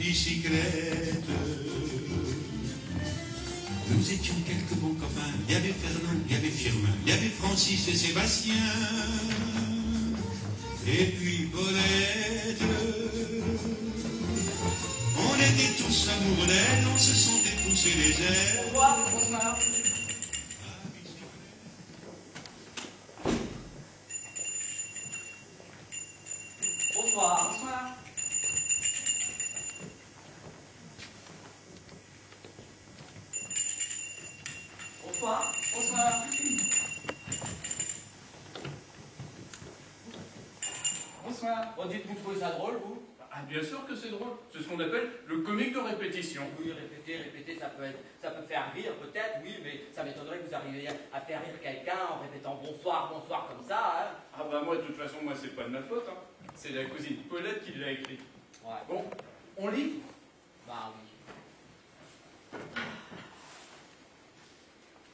bicyclette. Nous étions quelques bons copains. Il y avait Fernand, il y avait Firmin, il y avait Francis et Sébastien. Et puis Paulette. On était tous amoureux d'elle, on se sentait pousser les ailes. Au revoir, bonsoir. Bonsoir. Bonsoir. Bonsoir. Bonsoir. Bonsoir. Oh, dites, vous trouvez ça drôle, vous? Ah, bien sûr que c'est drôle. C'est ce qu'on appelle le comique de répétition. Oui, répéter, ça peut faire rire, peut-être, oui, mais ça m'étonnerait que vous arriviez à faire rire quelqu'un en répétant bonsoir, bonsoir comme ça, hein. Ah bah moi, de toute façon, moi, c'est pas de ma faute, hein. C'est la cousine Paulette qui l'a écrit. Ouais. Bon, on lit? Bah oui.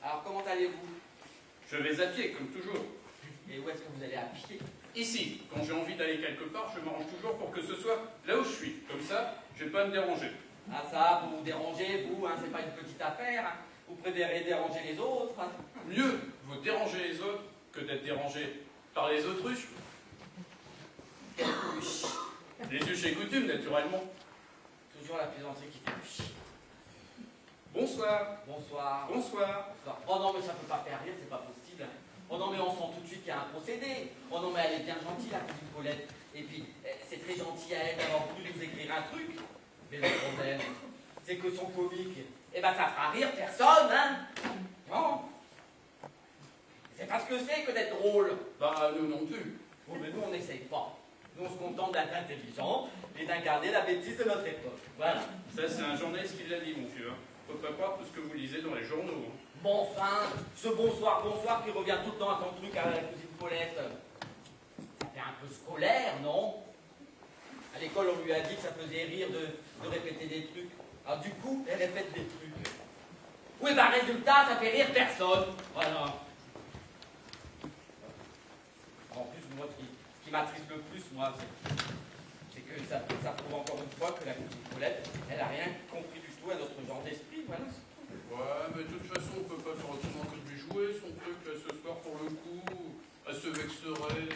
Alors, comment allez-vous? Je vais à pied, comme toujours. Et où est-ce que vous allez à pied? Ici, quand j'ai envie d'aller quelque part, je m'arrange toujours pour que ce soit là où je suis. Comme ça, je vais pas me déranger. Ah ça, pour vous déranger, vous, hein, c'est pas une petite affaire, hein. Vous préférez déranger les autres, hein. Mieux vaut déranger les autres que d'être dérangé par les autruches. Quelle bûche. Les us et coutumes, naturellement. Toujours la plaisanterie qui fait bûche. Bonsoir. Bonsoir. Bonsoir. Bonsoir. Oh non, mais ça peut pas faire rire, c'est pas possible. Oh non, mais on sent tout de suite qu'il y a un procédé. Oh non, mais elle est bien gentille, la petite Paulette. Et puis, c'est très gentil à elle d'avoir voulu nous écrire un truc. Mais le problème, c'est que son comique, eh ben ça fera rire personne, hein. Non. C'est pas ce que c'est que d'être drôle. Bah, nous non plus. Bon, mais nous, on n'essaye pas. Nous, on se contente d'être intelligent et d'incarner la bêtise de notre époque. Voilà. Ça, c'est un journaliste qui l'a dit, mon vieux. Faut pas croire tout ce que vous lisez dans les journaux. Hein. Bon, enfin, ce bonsoir, bonsoir qui revient tout le temps à son truc à la cousine Paulette. Ça fait un peu scolaire, non? À l'école, on lui a dit que ça faisait rire de répéter des trucs. Alors du coup, elle répète des trucs. Oui, bah résultat, ça fait rire personne. Voilà. En plus, moi, ce qui m'attriste le plus, moi, c'est que ça prouve encore une fois que la cousine Paulette, elle a rien compris du tout à notre genre d'esprit, voilà. Ouais, mais de toute façon, on peut pas faire autrement que de lui jouer son truc là ce soir pour le coup. Elle se vexerait.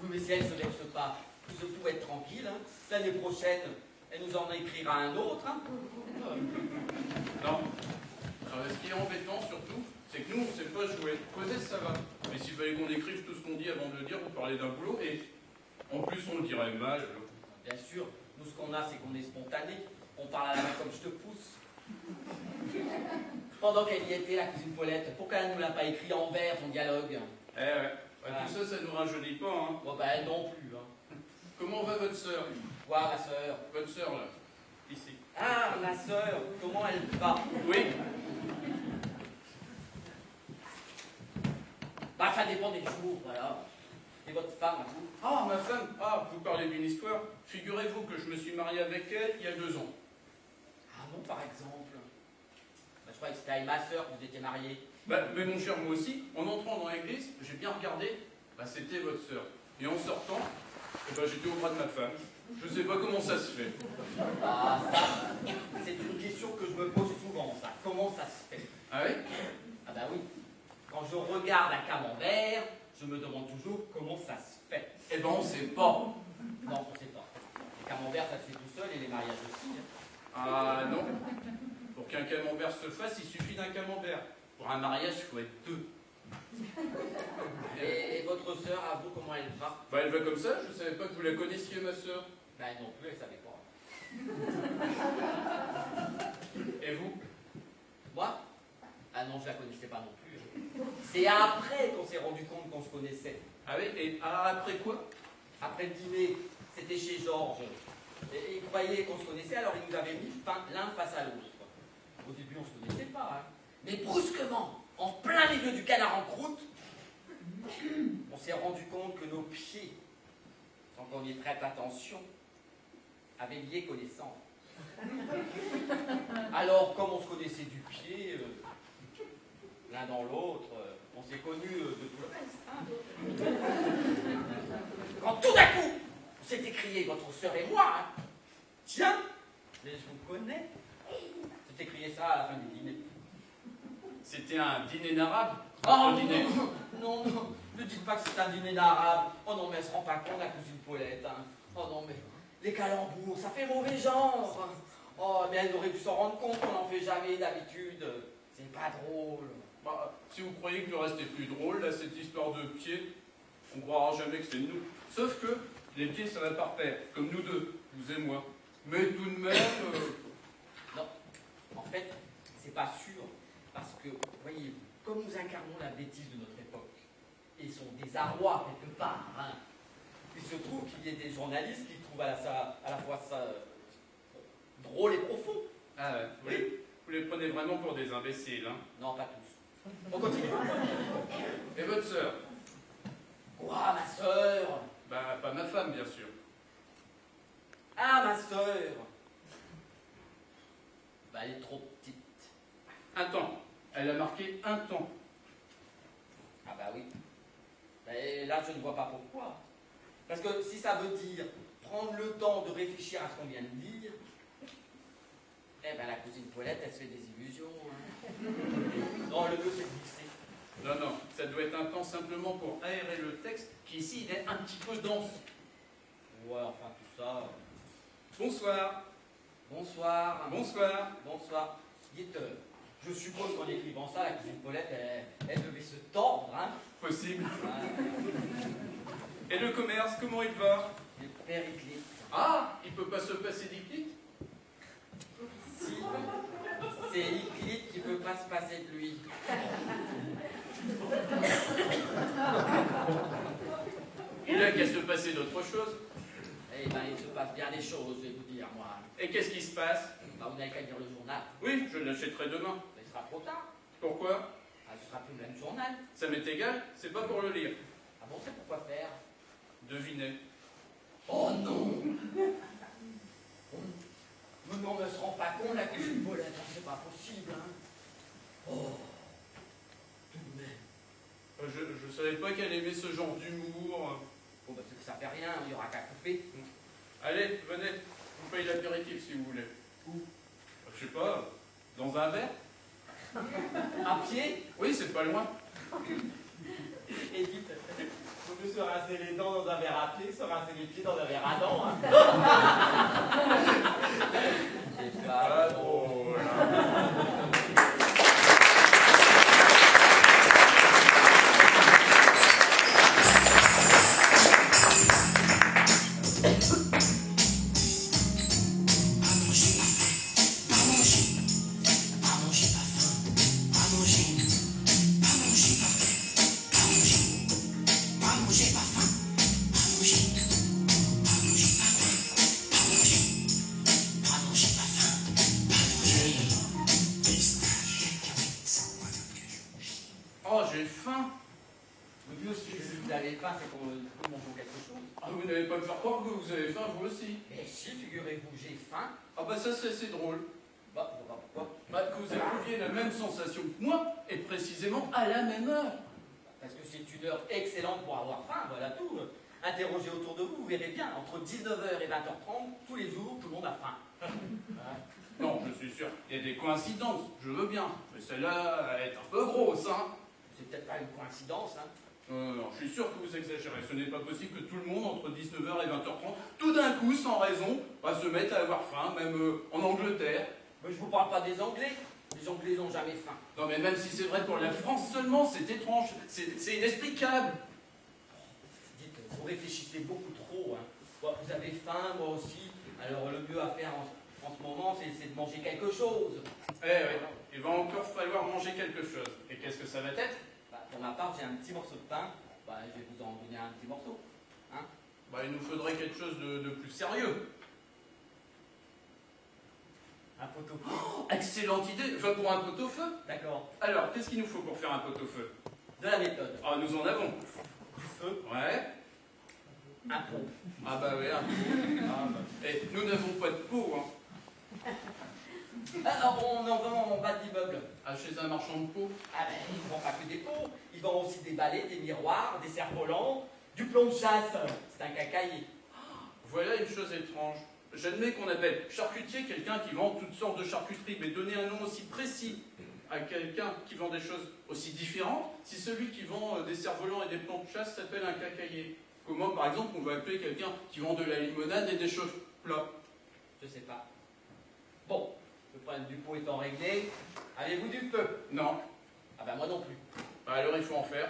Oui, mais si elle ne se vexe pas, vous surtout être tranquille, hein. L'année prochaine, elle nous en écrira un autre, hein. Non. Alors, ce qui est embêtant surtout, c'est que nous, on sait pas jouer. Causer, ça va. Mais s'il fallait qu'on écrive tout ce qu'on dit avant de le dire, vous parlez d'un boulot, et en plus, on le dirait mal. Bien sûr, nous, ce qu'on a, c'est qu'on est spontané. On parle à la main comme je te pousse. Pendant qu'elle y était, la cousine Paulette, pourquoi elle ne nous l'a pas écrit en vers, son dialogue? Eh ouais. Tout ça, ça nous rajeunit pas, hein. Bon, bah, elle non plus, hein. Comment va votre sœur? Quoi, ma sœur? Votre sœur, là. Ici. Ah, ma sœur, comment elle va? Oui. Bah, ça dépend des jours, voilà. Et votre femme, à vous? Ah, ma femme. Ah, vous parlez d'une histoire. Figurez-vous que je me suis marié avec elle il y a 2 ans. Ah bon, par exemple? Bah, je croyais que c'était avec ma sœur que vous étiez mariés. Bah, mais mon cher, moi aussi, en entrant dans l'église, j'ai bien regardé, bah, c'était votre sœur. Et en sortant, eh ben, j'étais au bras de ma femme. Je sais pas comment ça se fait. Ah, ça, c'est une question que je me pose souvent, ça. Comment ça se fait? Ah oui? Ah bah oui. Quand je regarde un camembert, je me demande toujours comment ça se fait. Eh ben, on sait pas. Non, on sait pas. Les camemberts, ça se fait tout seul et les mariages aussi, hein. Ah non. Pour qu'un camembert se fasse, il suffit d'un camembert. Pour un mariage, il faut être 2. Et votre sœur, à vous, comment elle va? Bah, elle va comme ça, je savais pas que vous la connaissiez, ma sœur. Bah non plus, elle savait pas. Et vous? Moi? Ah non, je la connaissais pas non plus. C'est après qu'on s'est rendu compte qu'on se connaissait. Ah oui? Et après quoi? Après le dîner, c'était chez Georges. Et il croyait qu'on se connaissait, alors il nous avait mis l'un face à l'autre. Au début, on se connaissait pas, hein. Mais brusquement, en plein milieu du canard en croûte, on s'est rendu compte que nos pieds, sans qu'on y prête attention, avaient lié connaissance. Alors, comme on se connaissait du pied, l'un dans l'autre, on s'est connus de tout le reste, hein. Quand tout d'un coup, on s'est écrié, votre sœur et moi, hein, tiens, les je vous connais. C'est écrit ça à la fin du dîner. C'était un dîner d'arabe. Oh Un non, dîner. non, ne dites pas que c'est un dîner d'arabe. Oh non, mais elle se rend pas compte, la cousine Paulette. Hein. Oh non, mais les calembours, ça fait mauvais genre. Oh, mais elle aurait dû s'en rendre compte qu'on n'en fait jamais d'habitude. C'est pas drôle. Bah, si vous croyez que le reste est plus drôle, là, cette histoire de pieds, on croira jamais que c'est nous. Sauf que les pieds, ça va par paire, comme nous deux, vous et moi. Mais tout de même... Non, en fait, c'est pas sûr. Parce que, voyez-vous, comme nous incarnons la bêtise de notre époque, et son désarroi quelque part, hein, il se trouve qu'il y ait des journalistes qui trouvent à la fois ça drôle et profond. Ah ouais, vous les prenez vraiment pour des imbéciles, hein? Non, pas tous. On continue. Et votre sœur? Quoi, ma sœur? Bah, pas ma femme, bien sûr. Ah, ma sœur. Bah, elle est trop petite. Un temps. Elle a marqué un temps. Ah bah oui. Et là, je ne vois pas pourquoi. Parce que si ça veut dire prendre le temps de réfléchir à ce qu'on vient de dire, eh ben la cousine Paulette, elle se fait des illusions. Hein. Non, le mieux c'est de glisser. Non, non, ça doit être un temps simplement pour aérer le texte, qui ici, il est un petit peu dense. Ouais, enfin tout ça. Bonsoir. Bonsoir. Bonsoir. Bonsoir. Dites, je suppose qu'en écrivant ça, la cousine Paulette, elle devait se tordre, hein. Possible. Ouais. Et le commerce, comment il va? Le périclite. Ah, il peut pas se passer d'Hippolyte? Si, c'est Hippolyte qui peut pas se passer de lui. Il a qu'à se passer d'autre chose. Eh ben, il se passe bien des choses, je vais vous dire, moi. Et qu'est-ce qui se passe? Bah, vous n'avez qu'à lire le journal. Oui, je l'achèterai demain. Mais il sera trop tard. Pourquoi? Ah, ce sera plus le même journal. Ça m'est égal, c'est pas pour le lire. Ah bon, c'est pourquoi faire? Devinez. Oh non! Mais on ne se rend pas compte, la cousine Paulette, hein, c'est pas possible, hein. Oh, tout de même. Je savais pas qu'elle aimait ce genre d'humour. Bon, bah, c'est que ça fait rien, il y aura qu'à couper. Allez, venez, je vous paye l'apéritif si vous voulez. Où? Je sais pas, dans un verre? À pied? Oui, c'est pas loin. Et dites, vaut mieux se rincer les dents dans un verre à pied, se rincer les pieds dans un verre à dents, hein. C'est pas drôle. Oh, j'ai faim. Le mieux, si vous avez faim, c'est qu'on mange quelque chose. Ah, vous n'allez pas me faire croire que vous avez faim, vous aussi. Mais si, figurez-vous, j'ai faim. Ah bah ça, c'est drôle. Bah, je vois pas pourquoi. Bah, que vous éprouviez la même sensation que moi, et précisément à la même heure. Parce que c'est une heure excellente pour avoir faim, voilà tout. Interrogez autour de vous, vous verrez bien, entre 19h et 20h30, tous les jours, tout le monde a faim. Hein? Non, je suis sûr qu'il y a des coïncidences, je veux bien. Mais celle-là, elle est un peu grosse, hein. C'est peut-être pas une coïncidence, hein. Non, je suis sûr que vous exagérez. Ce n'est pas possible que tout le monde, entre 19h et 20h30, tout d'un coup, sans raison, va se mettre à avoir faim, même en Angleterre. Mais je vous parle pas des Anglais. Les Anglais n'ont jamais faim. Non, mais même si c'est vrai pour la France seulement, c'est étrange, c'est inexplicable. Dites, vous réfléchissez beaucoup trop, hein. Bon, vous avez faim, moi aussi. Alors le mieux à faire en ce moment, c'est de manger quelque chose. Eh oui, il va encore falloir manger quelque chose. Et qu'est-ce que ça va être? Bah, pour ma part, j'ai un petit morceau de pain. Bah, je vais vous en donner un petit morceau. Hein? Bah, il nous faudrait quelque chose de plus sérieux. Un pot-au-feu. Oh, excellente idée. Enfin, pour un pot-au-feu. D'accord. Alors, qu'est-ce qu'il nous faut pour faire un pot-au-feu? De la méthode. Ah, nous en avons. Du feu. Ouais. Un pot. Ah bah ouais, un pot. Ah, bah. Et nous n'avons pas de pot, hein. Ah, on en vend en bas de l'immeuble. Ah, chez un marchand de pot. Ah ben, ils ne vendent pas que des pots. Ils vendent aussi des balais, des miroirs, des cerfs-volants, du plomb de chasse. C'est un cacaille. Voilà une chose étrange. j'admets qu'on appelle charcutier quelqu'un qui vend toutes sortes de charcuteries, mais donner un nom aussi précis à quelqu'un qui vend des choses aussi différentes, si celui qui vend des cerfs-volants et des plans de chasse s'appelle un cacaillé. Comment, par exemple, on va appeler quelqu'un qui vend de la limonade et des choses plats? Je sais pas. Bon, le problème du pot étant réglé, avez-vous du feu? Non. Ah ben moi non plus. Bah alors il faut en faire.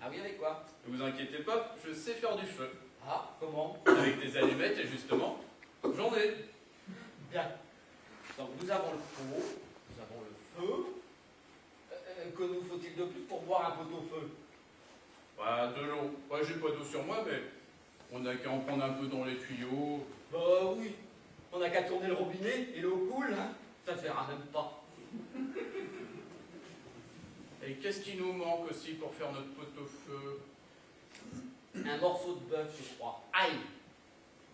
Ah oui, avec quoi? Ne vous inquiétez pas, je sais faire du feu. Ah, comment? Avec des allumettes et justement, j'en ai. Bien. Donc nous avons le pot, nous avons le feu. Que nous faut-il de plus pour boire un pot-au-feu? Bah, de l'eau. Ouais, j'ai pas d'eau sur moi, mais on n'a qu'à en prendre un peu dans les tuyaux. Bah oui, on n'a qu'à tourner le robinet et l'eau coule, hein. Ça ne fera même pas. Et qu'est-ce qui nous manque aussi pour faire notre pot-au-feu? Un morceau de bœuf, je crois. Aïe!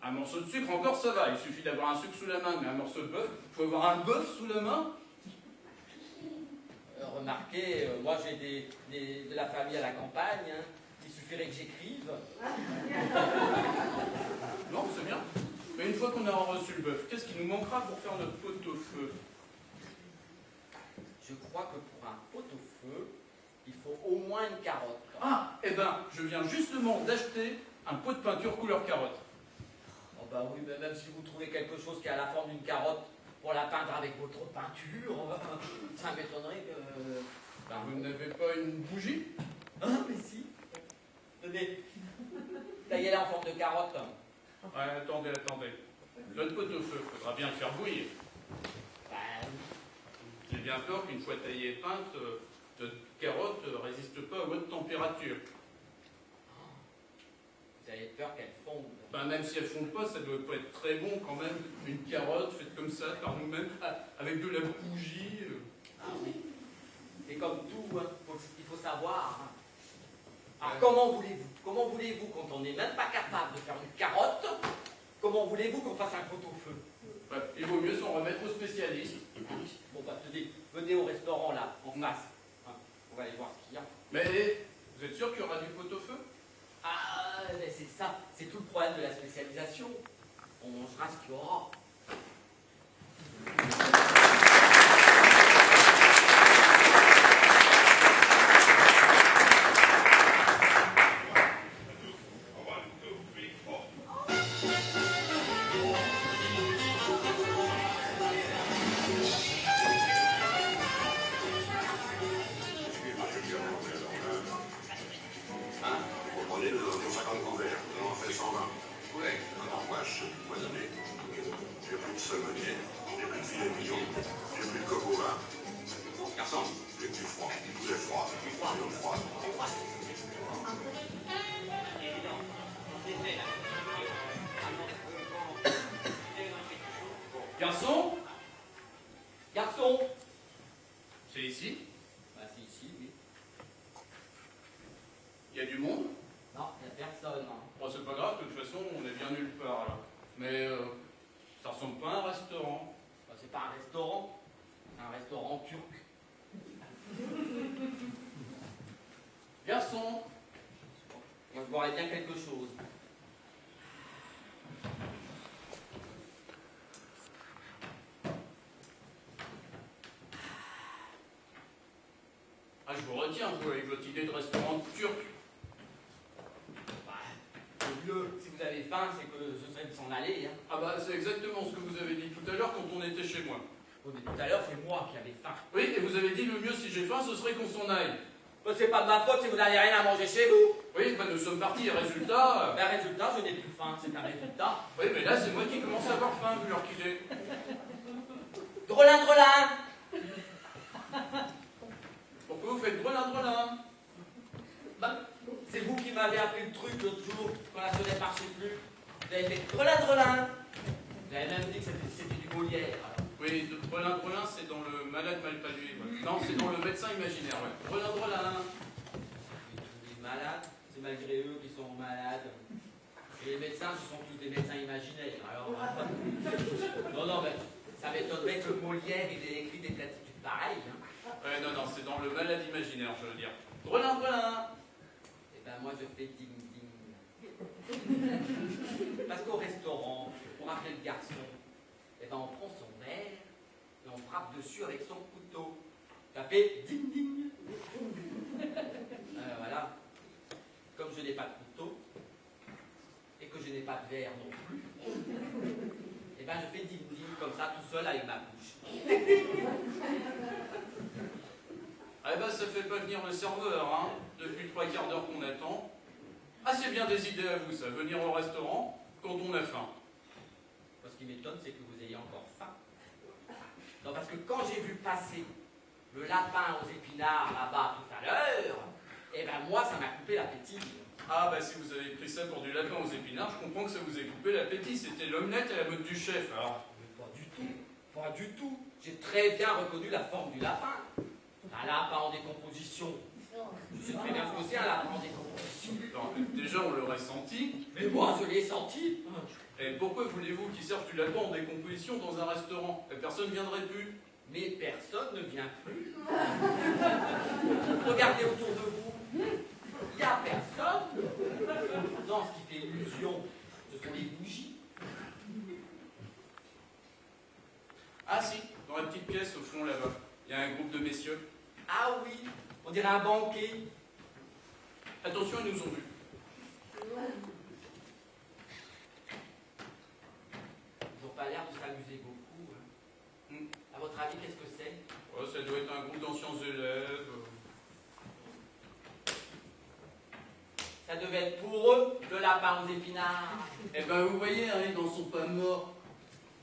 Un morceau de sucre, encore ça va, il suffit d'avoir un sucre sous la main, mais un morceau de bœuf, il faut avoir un bœuf sous la main? Remarquez, moi j'ai de la famille à la campagne, hein. Il suffirait que j'écrive. Non, c'est bien. Mais une fois qu'on a reçu le bœuf, qu'est-ce qui nous manquera pour faire notre pot-au-feu? Je crois que pour un pot-au-feu, il faut au moins une carotte. Ah, eh ben, je viens justement d'acheter un pot de peinture couleur carotte. Oh bah oui, mais même si vous trouvez quelque chose qui a la forme d'une carotte pour la peindre avec votre peinture, ça m'étonnerait que... Ben, vous n'avez pas une bougie? Ah, mais si. Tenez. Taillez-la en forme de carotte. Ouais, attendez. Notre pot-au-feu, faudra bien le faire bouillir. Ben, J'ai bien peur qu'une fois taillée et peinte, notre carotte ne résiste pas à haute température. vous avez peur qu'elle fonde. Ben, même si elles ne fondent pas, ça doit pas être très bon quand même. Une carotte faite comme ça par nous-mêmes, avec de la bougie. Ah oui. Et comme tout, hein, il faut savoir. Hein. Alors comment voulez-vous, quand on n'est même pas capable de faire une carotte, comment voulez-vous qu'on fasse un pot-au-feu? Ouais, il vaut mieux s'en remettre aux spécialistes. Bon bah tenez, venez au restaurant là, en face. Hein, on va aller voir ce qu'il y a. Mais vous êtes sûr qu'il y aura du pot-au-feu? Ah, mais c'est ça, c'est tout le problème de la spécialisation. On mangera ce qu'il y aura. Garçon? Garçon! C'est ici? Bah c'est ici, oui. Il y a du monde? Non, il n'y a personne. Hein. Bon, c'est pas grave, de toute façon, on est bien nulle part là. Mais ça ressemble pas à un restaurant. Bah, c'est pas un restaurant, c'est un restaurant turc. Garçon! Moi je boirais bien quelque chose. Ah, je vous retiens, vous, avec votre idée de restaurant turc. Bah, le mieux, si vous avez faim, c'est que ce serait de s'en aller. Hein. Ah bah, c'est exactement ce que vous avez dit tout à l'heure quand on était chez moi. Oh, mais tout à l'heure, c'est moi qui avais faim. Oui, et vous avez dit le mieux si j'ai faim, ce serait qu'on s'en aille. Bah, c'est pas de ma faute si vous n'avez rien à manger chez vous. Oui, bah nous sommes partis, et résultat... Ben, résultat, je n'ai plus faim, c'est un résultat. Oui, mais là, c'est moi qui commence à avoir faim, vu l'heure qu'il est. Drelin, drelin! Pourquoi vous faites drelin? Bah, c'est vous qui m'avez appris le truc l'autre jour, quand la sonnette ne marchait plus. Vous avez fait drelin, drelin! Vous avez même dit que c'était du Molière. Alors. Oui, drelin, c'est dans le malade mal palué. Ouais. Non, c'est dans le médecin imaginaire, ouais. Drelin. Les malades, c'est malgré eux qui sont malades. Et les médecins, ce sont tous des médecins imaginaires. Alors, non, mais ça m'étonnerait que Molière il ait écrit des platitudes pareilles. Hein. Ouais, non, c'est dans le malade imaginaire, je veux dire. Drelin! Eh ben moi, je fais ding ding. Parce qu'au restaurant, pour rappeler le garçon, eh ben on prend son verre et on frappe dessus avec son couteau. Ça fait ding ding. Voilà. Comme je n'ai pas de couteau et que je n'ai pas de verre non plus, eh ben je fais ding ding comme ça tout seul avec ma bouche. Ah ben ça fait pas venir le serveur, hein, depuis 3/4 d'heure qu'on attend. Ah c'est bien des idées à vous ça, venir au restaurant quand on a faim. Ce qui m'étonne, c'est que vous ayez encore faim. Non, parce que quand j'ai vu passer le lapin aux épinards là-bas tout à l'heure, eh ben moi, ça m'a coupé l'appétit. Ah bah si vous avez pris ça pour du lapin aux épinards, je comprends que ça vous ait coupé l'appétit. C'était l'omelette à la mode du chef, alors. Mais pas du tout, pas du tout. J'ai très bien reconnu la forme du lapin. Un lapin en décomposition. Je sais très bien ce que c'est un lapin en décomposition. Alors, déjà, on l'aurait senti. Mais moi, je l'ai senti. Et pourquoi voulez-vous qu'ils servent du lapin en décomposition dans un restaurant? Personne ne viendrait plus. Mais personne ne vient plus. Regardez autour de vous. Il n'y a personne. Non, ce qui fait illusion, ce sont les bougies. Ah si, dans la petite pièce au fond là-bas, il y a un groupe de messieurs. Ah oui, on dirait un banquet. Attention, ils nous ont vus. Ils n'ont pas l'air de s'amuser beaucoup. Hein. À votre avis, qu'est-ce que c'est? Oh, ça doit être un groupe d'anciens élèves. Ça devait être pour eux, le lapin aux épinards. Eh ben vous voyez, hein, ils n'en sont pas morts.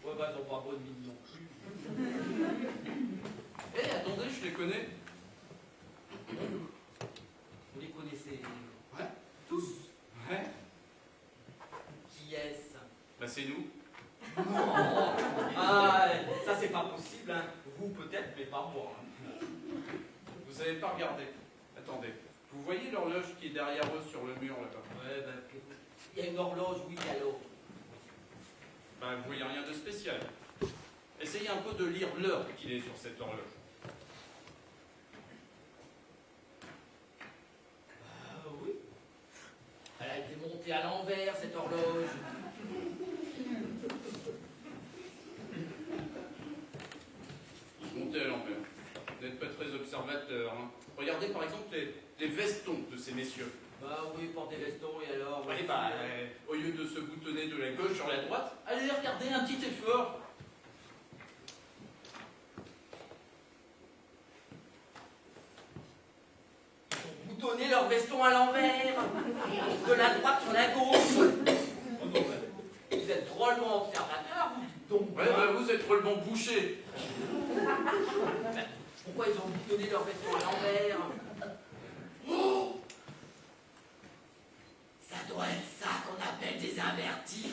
Ouais, bah ils n'ont pas bonne mine non plus. Eh, attendez, je les connais. Vous les connaissez? Ouais. Tous? Ouais. Qui est-ce? Bah c'est nous. Non. Ah, ça c'est pas possible, hein. Vous peut-être, mais pas moi. Hein. Vous avez pas regardé. Attendez. Vous voyez l'horloge qui est derrière eux sur le mur là-bas? Ouais, bah, il y a une horloge, oui, alors. Bah vous voyez rien de spécial. Essayez un peu de lire l'heure qu'il est sur cette horloge. Oui. Elle a été montée à l'envers, cette horloge. Montez à l'envers. Vous n'êtes pas très observateur. Hein. Regardez par exemple les vestons de ces messieurs. Bah oui, porte des vestons, et alors? Oui, bah, au lieu de se boutonner de la gauche sur la droite, allez regarder un petit effort. Boutonner leurs vestons à l'envers, de la droite sur la gauche. Oh non, vous êtes drôlement observateur, vous dites donc. Ouais, bah vous êtes drôlement bouché. Pourquoi ils ont boutonné leurs vestons à l'envers? Oh, ça doit être ça qu'on appelle des invertis.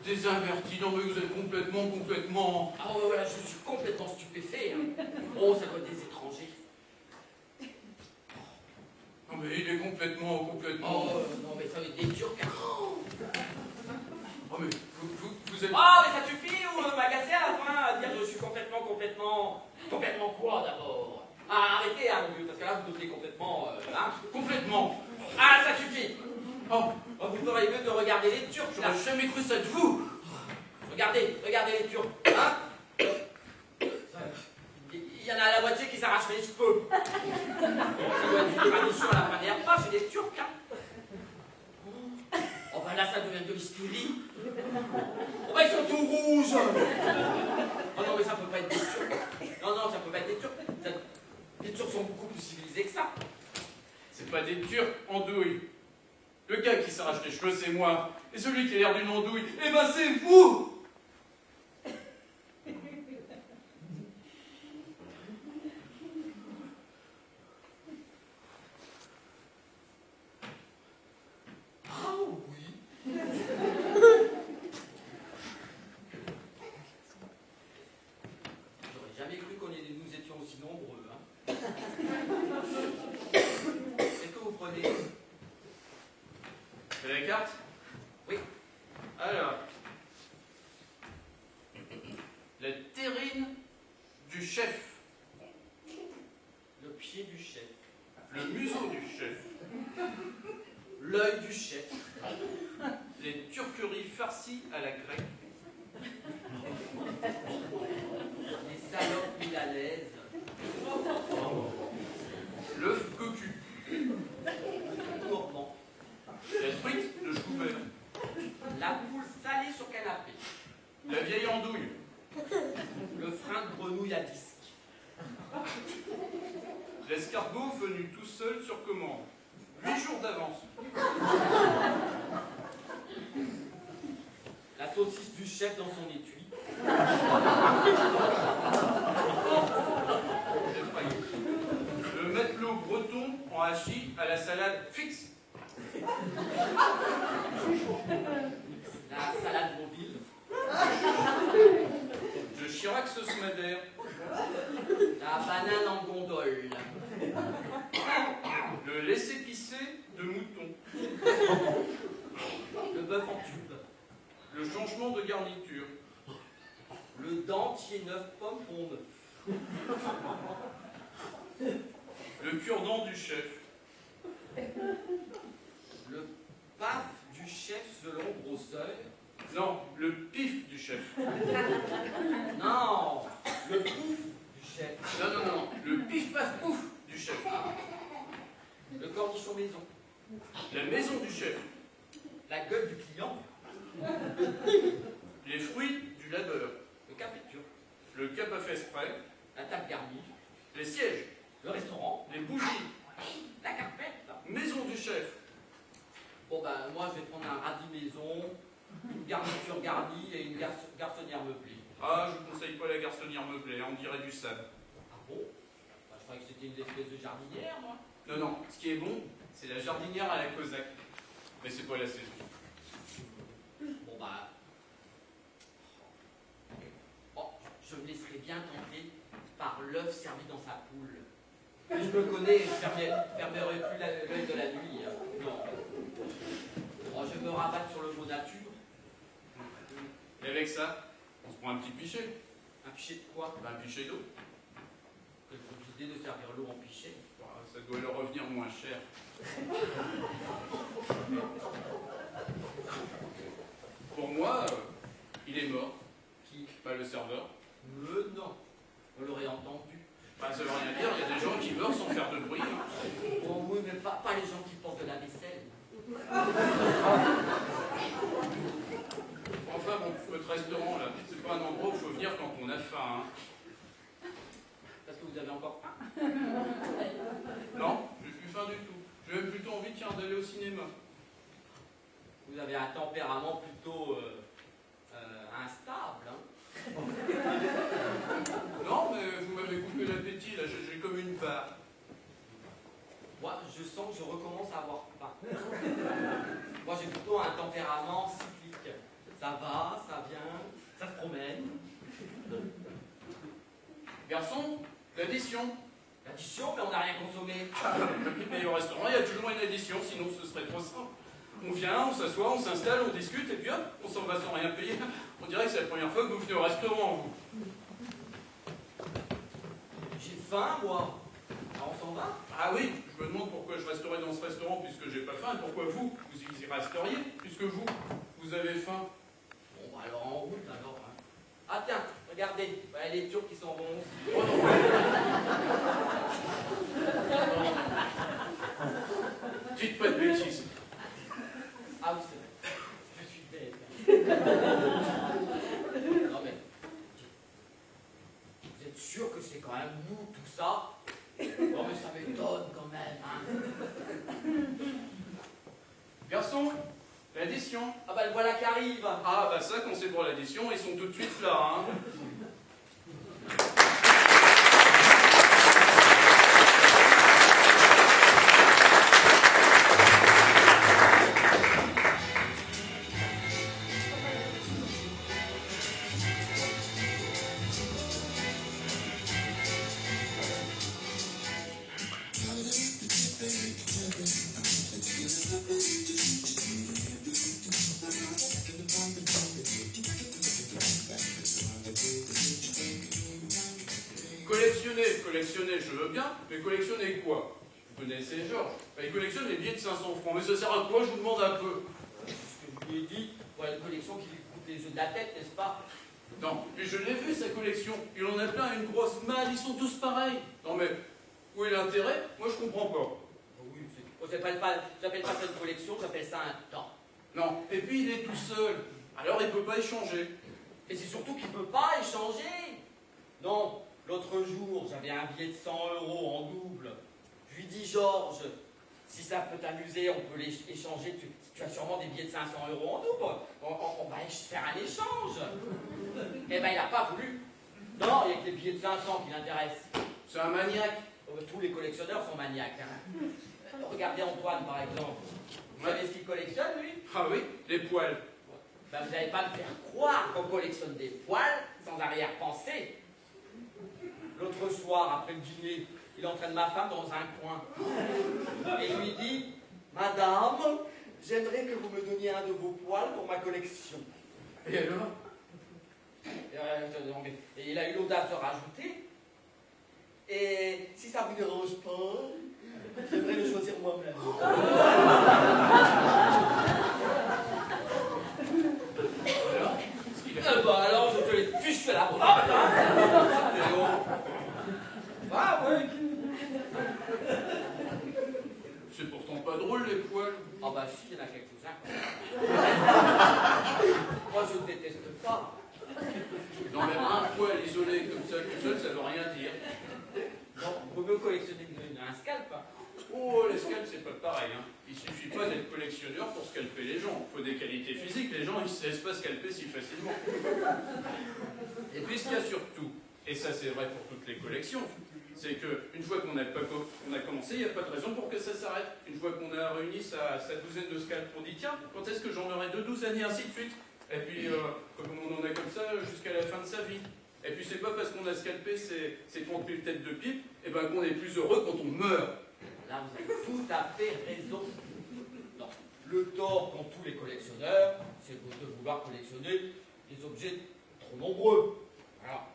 Des invertis, non mais vous êtes complètement... Ah ouais, voilà, je suis complètement stupéfait. Hein. Oh, ça doit être des étrangers. Non mais il est complètement... Oh, non, mais ça va être des Turcs. Hein. Oh mais vous êtes... Oh, mais ça suffit ou m'agacer à la fin à dire je suis complètement quoi d'abord? Ah, arrêtez, hein, mon vieux, parce que là, vous doutez complètement, hein. Complètement. Ah, ça suffit. Oh, Oh, vous feriez mieux de regarder les Turcs, là. j'aurais jamais cru ça de vous. Regardez les Turcs, hein. Il y en a la moitié qui s'arrachent les cheveux. Bon, ça doit être une tradition à la première fois chez les Turcs, hein. Oh, ben là, ça devient de l'hystérie. Oh, ben ils sont tout rouges. Oh non, mais ça peut pas être des Turcs. Non, ça peut pas être des Turcs. Les Turcs sont beaucoup plus civilisés que ça. C'est pas des Turcs andouilles. Le gars qui s'arrache les cheveux, c'est moi. Et celui qui a l'air d'une andouille, eh ben c'est vous. Ah oui. J'aurais jamais cru nous étions aussi nombreux. Hein. Est-ce que vous prenez? C'est la carte? Oui. Alors. La terrine du chef. Le pied du chef. Le museau du chef. L'œil du chef. Les turqueries farcies farci à la grecque. Les salopes milanaises. L'œuf cocu. Gourmand. La truite de Schubert. La poule salée sur canapé. La vieille andouille. Le frein de grenouille à disque. L'escargot venu tout seul sur commande. 8 jours d'avance. La saucisse du chef dans son étui. Le matelot breton en hachis à la salade fixe. La salade mobile. Le Chirac sauce madère. La banane en gondole. Le laissez-pisser de mouton. Le bœuf en tube. Le changement de garniture. Le dentier 9 pommes pour 9. Le cure-dent du chef. Le paf du chef selon grosseur. Non, le pif du chef. Non, le pouf du chef. Non, non, non, le pif-paf-pouf du chef. Le cornichon maison. La maison du chef. La gueule du client. Les fruits du labeur. Le café turc. Le cap à fesses prêt. La table garnie. Les sièges. Le restaurant. Les bougies. La carpette. Maison du chef. Bon ben moi je vais prendre un radis maison, une garniture garnie et une garçonnière meublée. Ah, je vous conseille pas la garçonnière meublée, on dirait du sable. Ah bon? Ben, je croyais que c'était une espèce de jardinière moi. Non, non, ce qui est bon, c'est la jardinière à la Cosaque. Mais c'est pas la saison. Bon bah... Oh, je me laisserai bien tenter par l'œuf servi dans sa poule. Mais je me connais, je fermerai plus l'œil de la nuit. Hein. Non. Oh, je me rabatte sur le mot nature. Et avec ça, on se prend un petit pichet. Un pichet de quoi? Un pichet d'eau. Quelle bonne idée de servir l'eau en pichet. Ça doit leur revenir moins cher. Pour moi, il est mort. Qui? Pas le serveur. Non. On l'aurait entendu. Bah, ça veut rien dire, il y a des gens qui meurent sans faire de bruit. Hein. Oh oui, mais pas les gens qui portent de la vaisselle. Enfin bon, votre restaurant là, c'est pas un endroit où il faut venir quand on a faim. Hein. Parce que vous avez encore faim? Non, j'ai plus faim du tout. J'ai même plutôt envie, tiens, d'aller au cinéma. Vous avez un tempérament plutôt instable, hein? Non, mais vous m'avez coupé l'appétit, là, j'ai comme une barre. Moi, je sens que je recommence à avoir faim. Moi, j'ai plutôt un tempérament cyclique. Ça va, ça vient, ça se promène. Garçon, l'addition. L'addition, mais on n'a rien consommé. Mais au restaurant, il y a toujours une addition, sinon ce serait trop simple. On vient, on s'assoit, on s'installe, on discute, et puis hop, on s'en va sans rien payer. On dirait que c'est la première fois que vous venez au restaurant, vous. J'ai faim, moi. Alors, on s'en va? Ah oui, je me demande pourquoi je resterai dans ce restaurant puisque j'ai pas faim, et pourquoi vous y resteriez, puisque vous avez faim. Bon, bah alors en route, alors. Hein. Ah tiens, regardez, voilà les Turcs qui s'en vont aussi. Oh non. Dites pas de bêtises. Ah oui, c'est vrai. Je suis bête. Non mais, vous êtes sûr que c'est quand même nous, tout ça? Non mais ça m'étonne quand même, hein. Garçon, l'addition. Ah bah le voilà qui arrive. Ah bah ça, quand c'est pour l'addition, ils sont tout de suite là, hein. Collectionner, je veux bien, mais collectionner quoi? Vous connaissez Georges. Il collectionne les billets de 500 francs, mais ça sert à quoi? Je vous demande un peu. C'est ce que je lui ai dit. pas une collection qui lui coûte les yeux de la tête, n'est-ce pas? Non, puis je l'ai vu sa collection. Il en a plein, une grosse malle, ils sont tous pareils. Non mais, où est l'intérêt? Moi je comprends pas. Oui, j'appelle pas ça une collection, j'appelle ça un temps. Non, et puis il est tout seul. Alors il peut pas échanger. Et c'est surtout qu'il peut pas échanger. Non, l'autre jour, j'avais un billet de 100 € en double. Je lui dis, Georges, si ça peut t'amuser, on peut l'échanger. Tu as sûrement des billets de 500 € en double. On va faire un échange. Eh ben, il n'a pas voulu. Non, il n'y a que les billets de 500 qui l'intéressent. C'est un maniaque. Tous les collectionneurs sont maniaques. Hein. Regardez Antoine, par exemple. Vous savez ce qu'il collectionne, lui? Ah oui, les poils. Ben, vous n'allez pas me faire croire qu'on collectionne des poils sans arrière-pensée. L'autre soir, après le dîner, il entraîne ma femme dans un coin. Et il lui dit, Madame, j'aimerais que vous me donniez un de vos poils pour ma collection. Et alors? Et il a eu l'audace de rajouter. Et si ça vous dérange pas, j'aimerais le choisir moi-même. Alors? Qu'est-ce qu'il a? Bah alors, je te les fiche à la porte. Ah oui. C'est pourtant pas drôle les poils. Ah bah si, il y en a quelques-uns. Moi, je ne déteste pas. Non mais un poil isolé comme ça, tout seul, ça veut rien dire. Non, il vaut mieux collectionner un scalp. Oh, les scalps, c'est pas pareil. Hein. Il suffit pas d'être collectionneur pour scalper les gens. Il faut des qualités physiques. Les gens, ils ne se laissent pas scalper si facilement. Et puis, ce qu'il y a surtout, et ça c'est vrai pour toutes les collections, c'est qu'une fois qu'on a commencé, il n'y a pas de raison pour que ça s'arrête. Une fois qu'on a réuni sa douzaine de scalps, on dit tiens, quand est-ce que j'en aurai 2 douzaines et ainsi de suite. Et puis, comme on en a comme ça jusqu'à la fin de sa vie. Et puis, c'est pas parce qu'on a scalpé ces 30 000 têtes de pipe et ben, qu'on est plus heureux quand on meurt. Là, vous avez tout à fait raison. Non, le tort qu'ont tous les collectionneurs, c'est de vouloir collectionner des objets trop nombreux. Alors,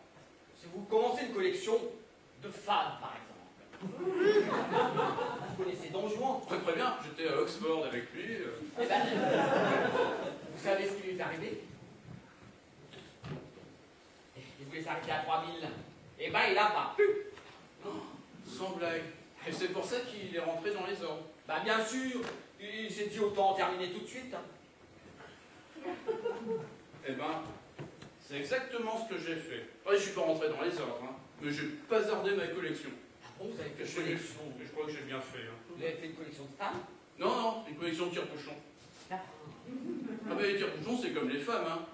si vous commencez une collection de femmes, par exemple, vous connaissez Don Juan? Très très bien, j'étais à Oxford avec lui. Eh ben, vous savez ce qui lui est arrivé? Il voulait s'arrêter à 3000. Eh ben, il n'a pas pu. Sans blague. Et c'est pour ça qu'il est rentré dans les ordres. Bah bien sûr, il s'est dit autant en terminer tout de suite. Eh ben, c'est exactement ce que j'ai fait. Ouais, je suis pas rentré dans les ordres, hein, mais j'ai bazardé ma collection. Ah bon, vous avez fait Je une collection? crois que j'ai bien fait. Hein. Vous avez fait une collection de femmes? Non, non, une collection de tire-bouchons. Ah ben les tire-bouchons, c'est comme les femmes, hein.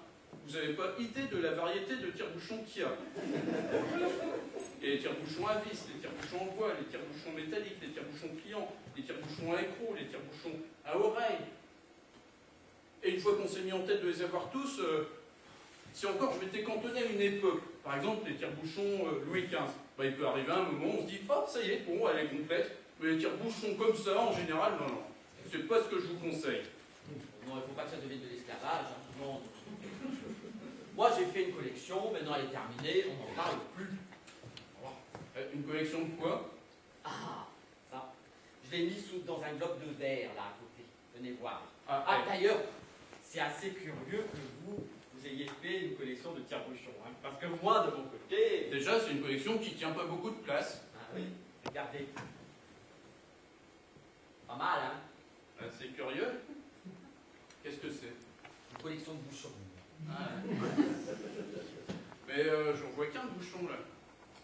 Vous n'avez pas idée de la variété de tire-bouchons qu'il y a. Il y a les tire-bouchons à vis, les tire-bouchons en bois, les tire-bouchons métalliques, les tire-bouchons pliants, les tire-bouchons à écrou, les tire-bouchons à oreilles. Et une fois qu'on s'est mis en tête de les avoir tous, si encore je m'étais cantonné à une époque, par exemple les tire-bouchons Louis XV, bah, il peut arriver un moment où on se dit « Oh, ça y est, bon, elle est complète ». Mais les tire-bouchons comme ça, en général, non, non. C'est pas ce que je vous conseille. Non, il ne faut pas que ça devienne de l'esclavage. Hein. Non. Moi, j'ai fait une collection, maintenant elle est terminée, on n'en parle plus. Une collection de quoi? Ah, ça. Je l'ai mis dans un globe de verre, là, à côté. Venez voir. Ah, Ah, d'ailleurs, c'est assez curieux que vous ayez fait une collection de tire-bouchons. Hein, parce que moi, de mon côté... Déjà, c'est une collection qui tient pas beaucoup de place. Ah oui, regardez. Pas mal, hein? C'est curieux. Qu'est-ce que c'est? Une collection de bouchons. Ah. Mais j'en vois qu'un bouchon, là.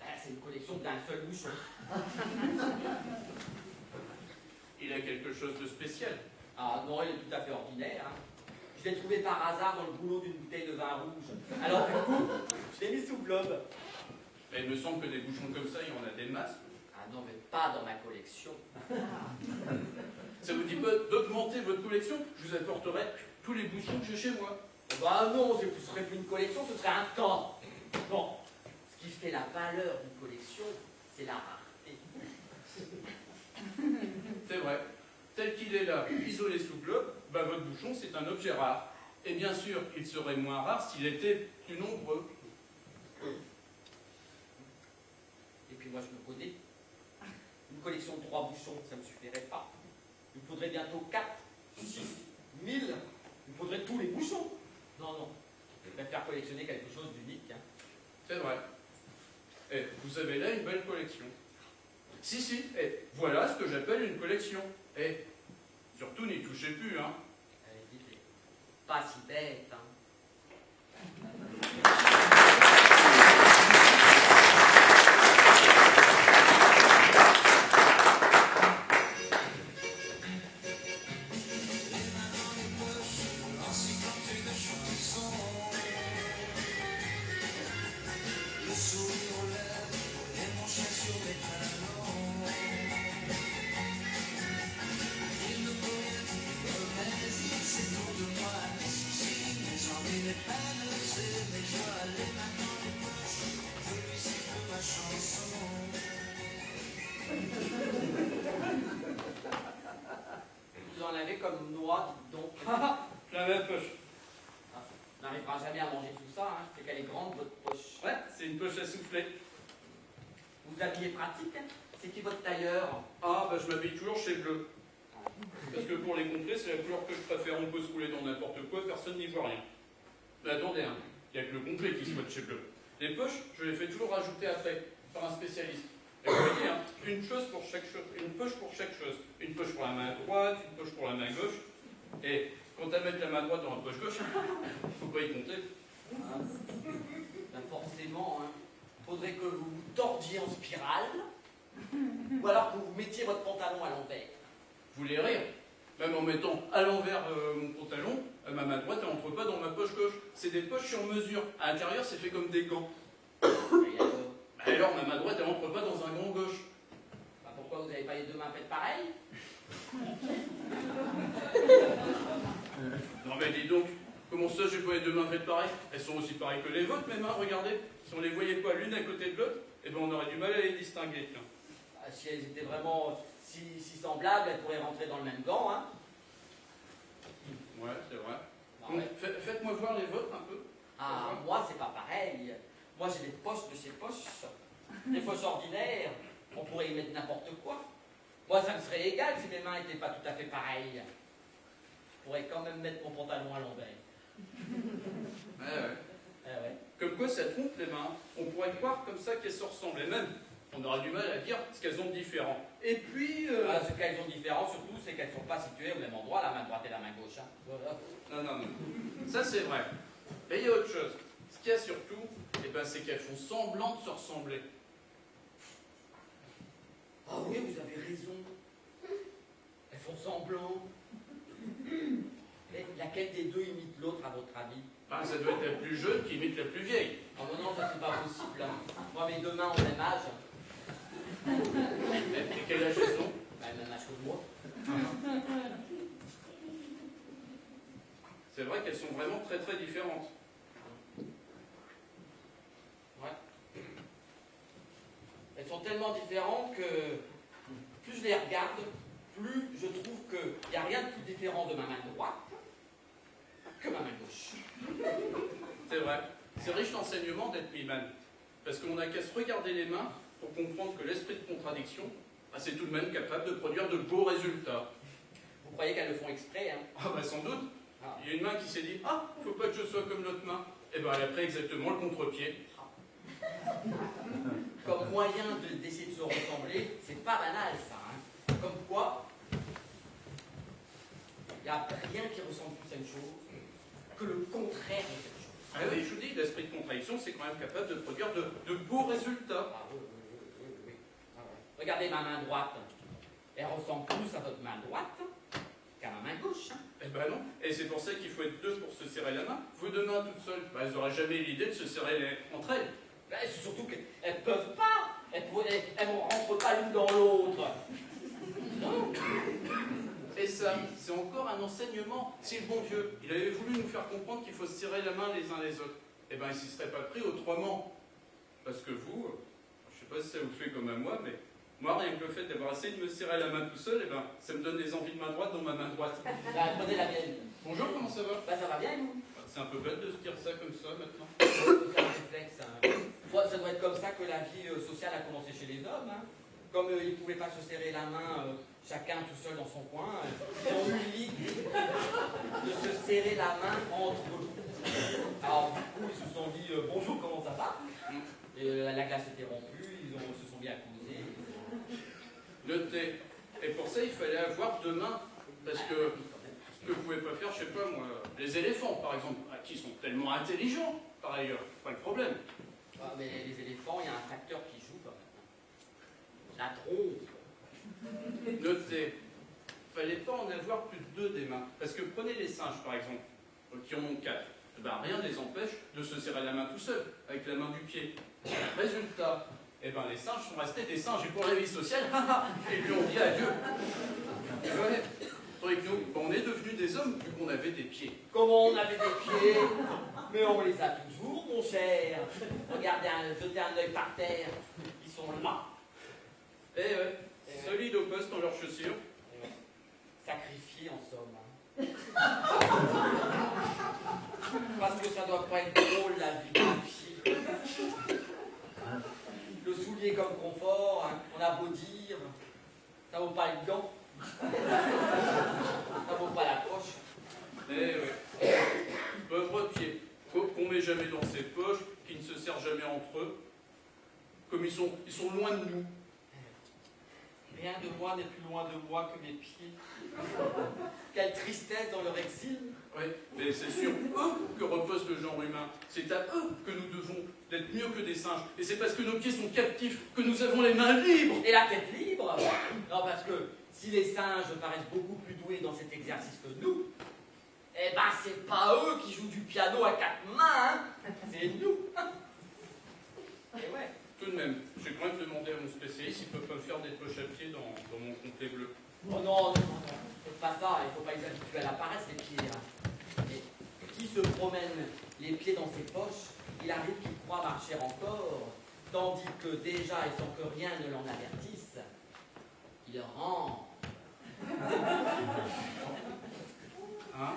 Ah, c'est une collection d'un seul bouchon. Il a quelque chose de spécial. Ah non, il est tout à fait ordinaire. Hein. Je l'ai trouvé par hasard dans le boulot d'une bouteille de vin rouge. Alors du coup, je l'ai mis sous globe. Mais il me semble que des bouchons comme ça, il y en a des masses. Ah non, mais pas dans ma collection. Ça vous dit pas d'augmenter votre collection? Je vous apporterai tous les bouchons que j'ai chez moi. Bah non, ce ne serait plus une collection, ce serait un temps. Bon, ce qui fait la valeur d'une collection, c'est la rareté. C'est vrai. Tel qu'il est là, isolé sous globe, bah votre bouchon, c'est un objet rare. Et bien sûr, il serait moins rare s'il était plus nombreux. Et puis moi, je me connais. Une collection de 3 bouchons, ça ne me suffirait pas. Il me faudrait bientôt 4, 6, 1000. Il me faudrait tous les bouchons. Non, non. Je préfère collectionner quelque chose d'unique. Hein. C'est vrai. Et vous avez là une belle collection. Si, et voilà ce que j'appelle une collection. Et surtout, n'y touchez plus, hein. Dites, pas si bête, hein. Vous en avez comme une noix, dites donc. La même poche. Ah, on n'arrivera jamais à manger tout ça, hein. C'est qu'elle est grande, votre poche. Ouais, c'est une poche à souffler. Vous habillez pratique, hein. C'est qui votre tailleur? Ah, bah je m'habille toujours chez Bleu. Parce que pour les complets, c'est la couleur que je préfère. On peut se rouler dans n'importe quoi, personne n'y voit rien. Mais attendez, hein. Il n'y a que le complet qui soit de chez Bleu. Les poches, je les fais toujours rajouter après, par un spécialiste. Et vous voyez, hein, une chose pour chaque chose, une poche pour chaque chose. Une poche pour la main droite, une poche pour la main gauche. Et quant à mettre la main droite dans la poche gauche, faut pas y compter. Ah, ben forcément, hein. Faudrait que vous vous tordiez en spirale, ou alors que vous mettiez votre pantalon à l'envers. Vous voulez rire? Même en mettant à l'envers mon pantalon, ma main droite, elle n'entre pas dans ma poche gauche. C'est des poches sur mesure. À l'intérieur, c'est fait comme des gants. Et alors, Alors, ma main droite, elle n'entre pas dans un gant gauche. bah pourquoi vous n'avez pas les deux mains faites pareil? Non mais dis donc, comment ça, j'ai pas les deux mains faites pareilles? Elles sont aussi pareilles que les vôtres, mes mains, regardez. Si on les voyait pas l'une à côté de l'autre, eh ben on aurait du mal à les distinguer. Tiens. Bah, si elles étaient vraiment si semblables, elles pourraient rentrer dans le même gant, hein. Ouais, c'est vrai. Bah, Donc, ouais. faites-moi voir les vôtres un peu. Ah, moi, c'est pas pareil. Moi, j'ai des poches de chez poches. Des poches ordinaires. On pourrait y mettre n'importe quoi. Moi, ça me serait égal si mes mains n'étaient pas tout à fait pareilles. Je pourrais quand même mettre mon pantalon à l'envers. Ouais. Ouais. Comme quoi, ça trompe les mains. On pourrait croire comme ça qu'elles se ressemblent. Et même, on aura du mal à dire ce qu'elles ont de différent. Et puis... Ah, ce qu'elles ont de différent, surtout, c'est qu'elles ne sont pas situées au même endroit, la main droite et la main gauche. Hein. Voilà. Non. Ça, c'est vrai. Et il y a autre chose. Ce qu'il y a surtout, eh ben, c'est qu'elles font semblant de se ressembler. Ah oui, vous avez raison. Elles font semblant. Et laquelle des deux imite l'autre, à votre avis? Ah, ça doit être la plus jeune qui imite la plus vieille. Ah non, ça c'est pas possible. Hein. Moi, mes deux mains ont le même âge. Et quel âge elles ont? Bah, le même âge que moi. C'est vrai qu'elles sont vraiment très très différentes. Ouais. Elles sont tellement différentes que plus je les regarde, plus je trouve qu'il n'y a rien de plus différent de ma main droite que ma main gauche. C'est vrai. C'est riche d'enseignement d'être mimane. Parce qu'on n'a qu'à se regarder les mains pour comprendre que l'esprit de contradiction, bah, c'est tout de même capable de produire de beaux résultats. Vous croyez qu'elles le font exprès, hein? Ah bah sans doute. Ah. Il y a une main qui s'est dit « Ah, faut pas que je sois comme l'autre main ». Et ben elle a pris exactement le contre-pied. Comme moyen d'essayer de se ressembler, c'est pas banal ça. Hein. Comme quoi, il n'y a rien qui ressemble plus à une chose que le contraire de cette chose. Ah oui, je vous dis, l'esprit de contradiction, c'est quand même capable de produire de beaux résultats. Ah, oui. Ah, ouais. Regardez ma main droite. Elle ressemble plus à votre main droite qu'à ma main gauche. Hein. Eh ben non. Et c'est pour ça qu'il faut être deux pour se serrer la main. Vos deux mains toutes seules, bah, elles n'auraient jamais l'idée de se serrer entre elles. Ben, c'est surtout qu'elles ne peuvent pas. Elles ne rentrent pas l'une dans l'autre. Non. Et ça, c'est encore un enseignement. Si le bon Dieu, il avait voulu nous faire comprendre qu'il faut se serrer la main les uns les autres, eh ben il ne s'y serait pas pris autrement. Parce que vous, je ne sais pas si ça vous fait comme à moi, mais moi, rien que le fait d'avoir essayé de me serrer la main tout seul, eh ben, ça me donne des envies de main droite dans ma main droite. Ben, prenez la mienne. Bonjour, comment ça va? Ben, ça va bien, vous? C'est un peu bête de se dire ça comme ça maintenant. C'est un réflexe. Hein. Ça doit être comme ça que la vie sociale a commencé chez les hommes. Hein. Comme ils ne pouvaient pas se serrer la main, chacun tout seul dans son coin, ils ont eu l'idée de se serrer la main entre eux. Alors du coup, ils se sont dit bonjour, comment ça va? Et la glace était rompue, se sont mis à causer. Le thé. Et pour ça, il fallait avoir deux mains. Parce que ce que vous pouvez pas faire, je sais pas moi, les éléphants par exemple, qui sont tellement intelligents par ailleurs, c'est pas le problème. Ah, mais les éléphants, il y a un facteur qui joue quand même. La trompe. Notez, fallait pas en avoir plus de deux des mains. Parce que prenez les singes par exemple, qui en ont quatre. Ben, rien ne les empêche de se serrer la main tout seul, avec la main du pied. Résultat, eh ben, les singes sont restés des singes et pour la vie sociale, et lui ont dit adieu. Et ouais, tandis que nous, ben, on est devenus des hommes vu qu'on avait des pieds. Comment on avait des pieds? Mais on les a toujours, mon cher. Regardez, jetez un œil par terre. Ils sont là. Eh ouais, solides au poste dans leurs chaussures. Sacrifiés en somme. Parce que ça doit pas être drôle la vie d'un pied. Le soulier comme confort, hein, on a beau dire, ça vaut pas le gant. Ça vaut pas la poche. Eh ouais, pauvres pieds, qu'on met jamais dans ses poches, qui ne se serrent jamais entre eux, comme ils sont loin de nous. Rien de moi n'est plus loin de moi que mes pieds. Quelle tristesse dans leur exil. Oui, mais c'est sur eux que repose le genre humain. C'est à eux que nous devons d'être mieux que des singes. Et c'est parce que nos pieds sont captifs que nous avons les mains libres. Et la tête libre. Non, parce que si les singes paraissent beaucoup plus doués dans cet exercice que nous, eh ben c'est pas eux qui jouent du piano à quatre mains, hein. C'est nous. Et ouais. Tout de même, j'ai quand même demandé à mon spécialiste s'il peut pas me faire des poches à pied dans mon complet bleu. Oh non, c'est pas ça, il faut pas les habituer à la paresse, les pieds. Hein. Et qui se promène les pieds dans ses poches, il arrive qu'il croit marcher encore, tandis que déjà, et sans que rien ne l'en avertisse, il rentre. Hein?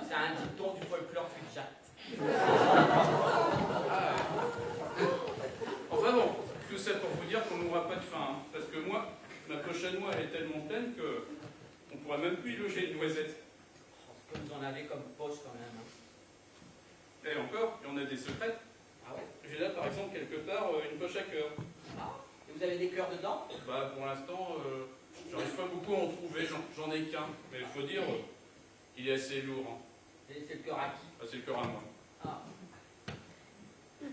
C'est un dicton du folklore Cujatte. Enfin bon, tout ça pour vous dire qu'on n'aura pas de faim. Hein, parce que moi, ma poche à noix elle est tellement pleine que on pourra même plus y loger une noisette. Ce que vous en avez comme poche quand même. Hein. Et encore, il y en a des secrètes. Ah ouais? J'ai là par exemple quelque part une poche à cœur. Ah, et vous avez des cœurs dedans? Bah pour l'instant, j'arrive pas beaucoup à en trouver, j'en ai qu'un. Mais il faut dire, il est assez lourd. Hein. C'est le cœur à qui? Ah, c'est le cœur à moi. Ah.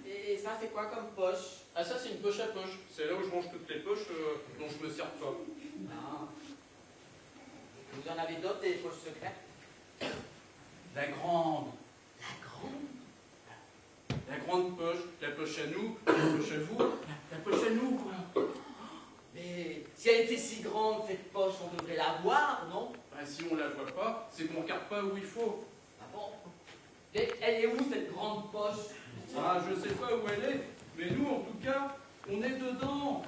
Et ça, c'est quoi comme poche? Ah ça c'est une poche à poche. C'est là où je range toutes les poches dont je me sers pas. Ah. Vous en avez d'autres, des poches secrètes? La grande. La grande? La grande poche, la poche à nous, la poche à vous, la poche à nous quoi. Mais si elle était si grande, cette poche, on devrait la voir, non? Bah, si on la voit pas, c'est qu'on regarde pas où il faut. Ah bon? Et elle est où, cette grande poche? Ah, je sais pas où elle est, mais nous en tout cas, on est dedans.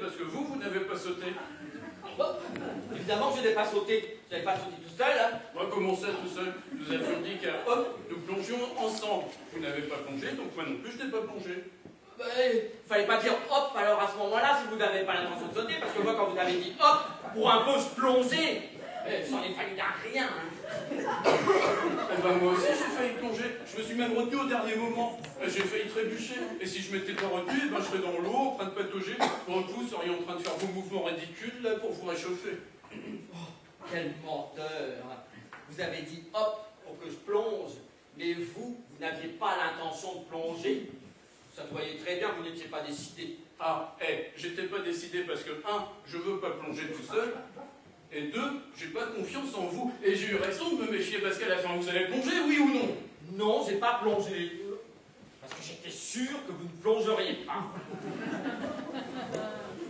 parce que vous n'avez pas sauté. Bon, évidemment que je n'ai pas sauté. Je n'avais pas sauté tout seul. Hein. Moi, comment ça, tout seul? Nous avions dit hop, nous plongions ensemble. Vous n'avez pas plongé, donc moi non plus, je n'ai pas plongé. Fallait pas dire hop alors à ce moment-là si vous n'avez pas l'intention de sauter, parce que moi quand vous avez dit hop, pour un peu je plongeais. J'en ai failli à rien. Hein. Eh ben moi aussi j'ai failli plonger. Je me suis même retenu au dernier moment. J'ai failli trébucher. Et si je m'étais pas retenu, eh ben, je serais dans l'eau en train de patauger. Vous seriez en train de faire vos mouvements ridicules là pour vous réchauffer. Oh, quel menteur. Vous avez dit hop pour que je plonge, mais vous n'aviez pas l'intention de plonger. Ça se voyait très bien, vous n'étiez pas décidé. Ah, j'étais pas décidé parce que, 1, je veux pas plonger tout seul, et 2, j'ai pas confiance en vous, et j'ai eu raison de me méfier parce qu'à la fin, vous allez plonger, oui ou non? Non, j'ai pas plongé. Parce que j'étais sûr que vous ne plongeriez pas.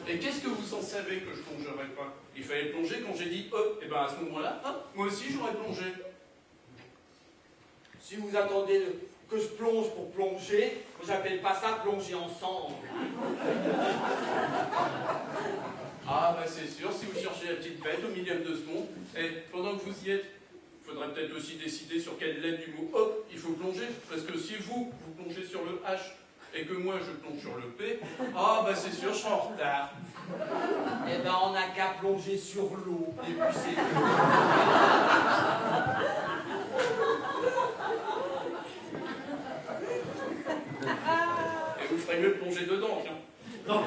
Et qu'est-ce que vous en savez que je plongerais pas? Il fallait plonger quand j'ai dit hop, et ben à ce moment-là, hop, moi aussi j'aurais plongé. Si vous attendez que je plonge pour plonger, j'appelle pas ça plonger ensemble. Ah bah c'est sûr, si vous cherchez la petite bête au millième de seconde, et pendant que vous y êtes, il faudrait peut-être aussi décider sur quelle lettre du mot hop il faut plonger, parce que si vous plongez sur le H, et que moi je plonge sur le P, ah bah c'est sûr, je serai en retard. Eh ben on n'a qu'à plonger sur l'eau, et puis c'est tout. Et vous ferez mieux de plonger dedans, tiens. Non.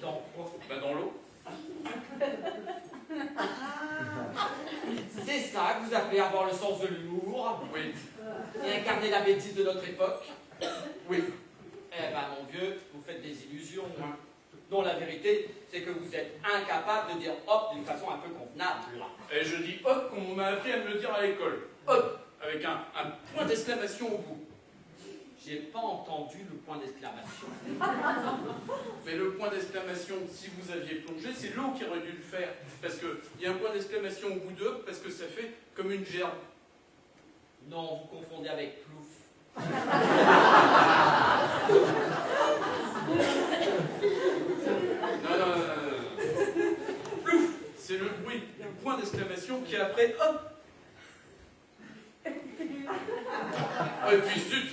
Dans quoi? Bah dans l'eau. C'est ça que vous appelez avoir le sens de l'humour Oui. et incarner la bêtise de notre époque? Oui. Eh ben mon vieux, vous faites des illusions. Hein. Non, la vérité, c'est que vous êtes incapable de dire hop d'une façon un peu convenable. Et je dis hop comme on m'a appris à me le dire à l'école. Hop, avec un point d'exclamation au bout. J'ai pas entendu le point d'exclamation. Mais le point d'exclamation, si vous aviez plongé, c'est l'eau qui aurait dû le faire. Parce qu'il y a un point d'exclamation au bout de hop, parce que ça fait comme une gerbe. Non, vous confondez avec plouf. Non. Plouf, c'est le bruit du point d'exclamation qui après hop. Et puis zut.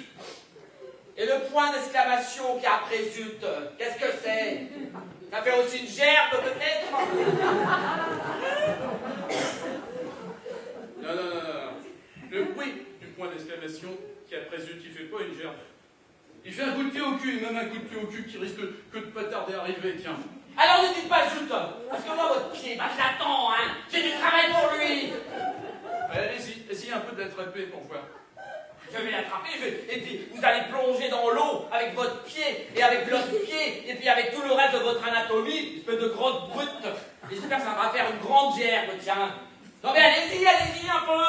Et le point d'exclamation qui après zut, qu'est-ce que c'est? Ça fait aussi une gerbe peut-être? Non. Le bruit du point d'exclamation qui après zut, il fait pas une gerbe. Il fait un coup de pied au cul, et même un coup de pied au cul qui risque que de pas tarder à arriver, tiens. Alors ne dites pas zut, parce que moi votre pied, bah je l'attends, hein. J'ai du travail pour lui. Allez-y, essayez un peu de l'attraper pour voir. Je vais l'attraper, et puis vous allez plonger dans l'eau avec votre pied, et avec l'autre pied, et puis avec tout le reste de votre anatomie, espèce de grosse brute. J'espère que ça va faire une grande gerbe, tiens. Non mais allez-y un peu.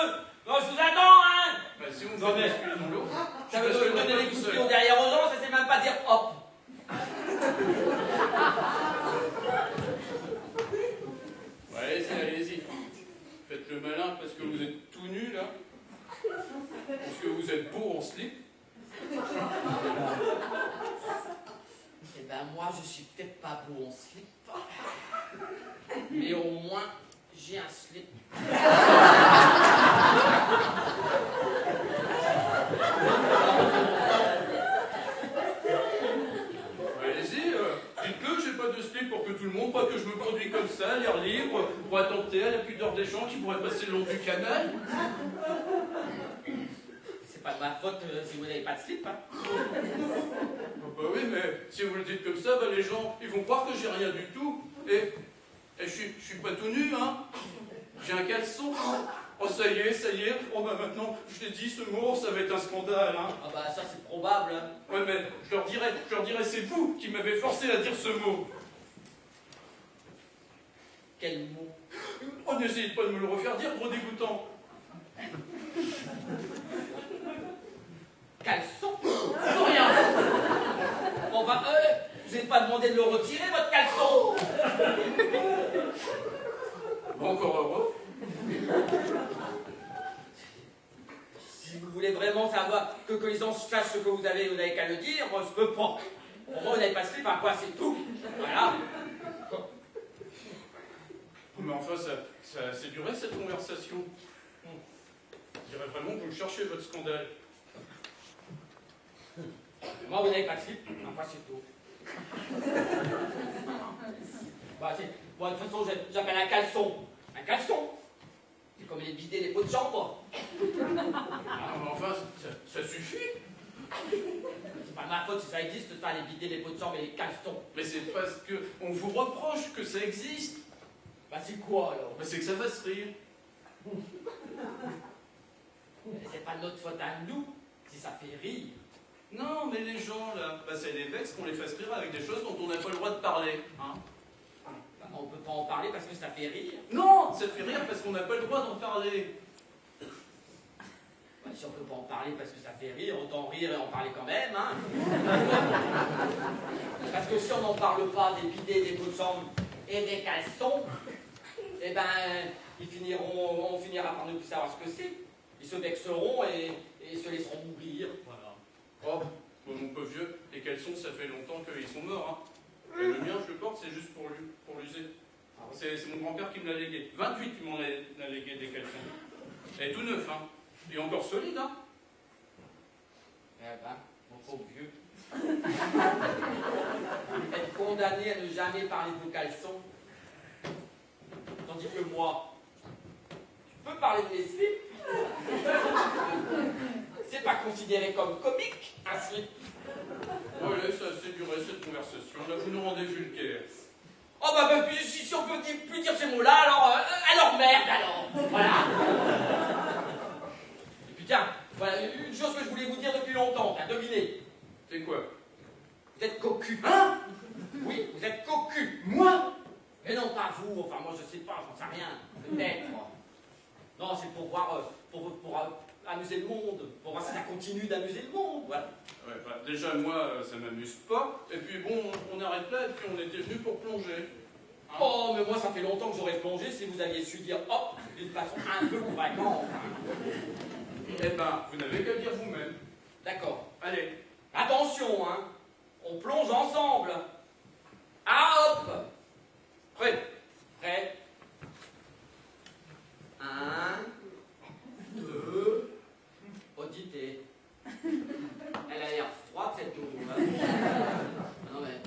Non, je vous attends, hein. Bah, si vous me faites basculer dans l'eau, Ça veut dire donner des coups de pied derrière aux gens, ça sait même pas dire hop. Allez-y. Faites le malin parce que vous êtes tout nu là. Parce que vous êtes beau en slip. Eh ben moi je suis peut-être pas beau en slip. Mais au moins j'ai un slip. Allez-y, dites-le, j'ai pas de slip pour que tout le monde croit que je me produis comme ça, l'air libre, pour attenter à la pudeur des gens qui pourraient passer le long du canal. C'est pas de ma faute si vous n'avez pas de slip. Hein. Bah oui, mais si vous le dites comme ça, bah les gens, ils vont croire que j'ai rien du tout. Et je suis pas tout nu, hein. J'ai un caleçon. Oh, ça y est. Oh, bah maintenant, je l'ai dit, ce mot, ça va être un scandale, hein. Ah bah ça c'est probable. Hein. Ouais, mais je leur dirais, c'est vous qui m'avez forcé à dire ce mot. Quel mot? Oh, n'essayez pas de me le refaire dire, trop dégoûtant. Caleçon? Rien. Bon bah vous n'avez pas demandé de le retirer votre caleçon? Encore heureux. Si vous voulez vraiment savoir que les gens sachent ce que vous avez qu'à le dire, moi je peux pas. Pour moi vous n'avez pas de slip, à quoi c'est tout. Voilà. Mais enfin, ça c'est duré cette conversation. Je dirais vraiment que vous cherchez votre scandale. Moi, vous n'avez pas de slip? Enfin, c'est tout. Bon, de toute façon, j'appelle un caleçon. Un caleçon? C'est comme les bidets des pots de chambre. Ah, mais enfin, ça suffit. C'est pas ma faute si ça existe, ça, les bidets, les pots de chambre et les caleçons. Mais c'est parce qu'on vous reproche que ça existe. Bah, c'est quoi alors? Bah, c'est que ça fasse rire. C'est pas notre faute à nous si ça fait rire. Non, mais les gens, là, bah, ça les vexe qu'on les fasse rire avec des choses dont on n'a pas le droit de parler. Hein. Bah, on peut pas en parler parce que ça fait rire. Non, ça fait rire parce qu'on n'a pas le droit d'en parler. Bah, si on peut pas en parler parce que ça fait rire, autant rire et en parler quand même, hein. Parce que si on n'en parle pas des bidets, des pots de chambre et des caleçons, eh ben, on finira par ne plus savoir ce que c'est. Ils se vexeront et se laisseront mourir. Voilà. Oh, bon, mon pauvre vieux, les caleçons, ça fait longtemps qu'ils sont morts. Hein. Et le mien, je le porte, c'est juste pour l'user. C'est mon grand-père qui me l'a légué. 28, il m'en a légué des caleçons. Et tout neuf, hein. Et encore solide, hein. Eh ben, mon pauvre vieux. Être condamné à ne jamais parler de caleçons. Tandis que moi, je peux parler de mes slips. C'est pas considéré comme comique, un slip. Ouais, ça a assez duré cette conversation. Là, vous nous rendez vulgaires. Oh bah, si on peut plus dire ces mots-là, alors merde alors. Voilà. Et puis tiens, voilà, une chose que je voulais vous dire depuis longtemps, t'as deviné. C'est quoi? Vous êtes cocu. Hein? Oui, vous êtes cocu. Moi? Mais non, pas vous, enfin moi je sais pas, j'en sais rien. Peut-être. Non, c'est pour voir, pour amuser le monde, pour voir si ça continue d'amuser le monde, voilà. Ouais, bah, déjà, moi, ça m'amuse pas. Et puis bon, on arrête là, et puis on était venus pour plonger. Hein? Oh, mais moi ça fait longtemps que j'aurais plongé si vous aviez su dire hop, d'une façon un peu convaincante. Eh ben, vous n'avez qu'à le dire vous-même. D'accord. Allez. Attention, hein. On plonge ensemble. Ah, hop. Prêt. Prêt. 1, 2. Auditez. Elle a l'air froide cette eau. Hein. Non mais,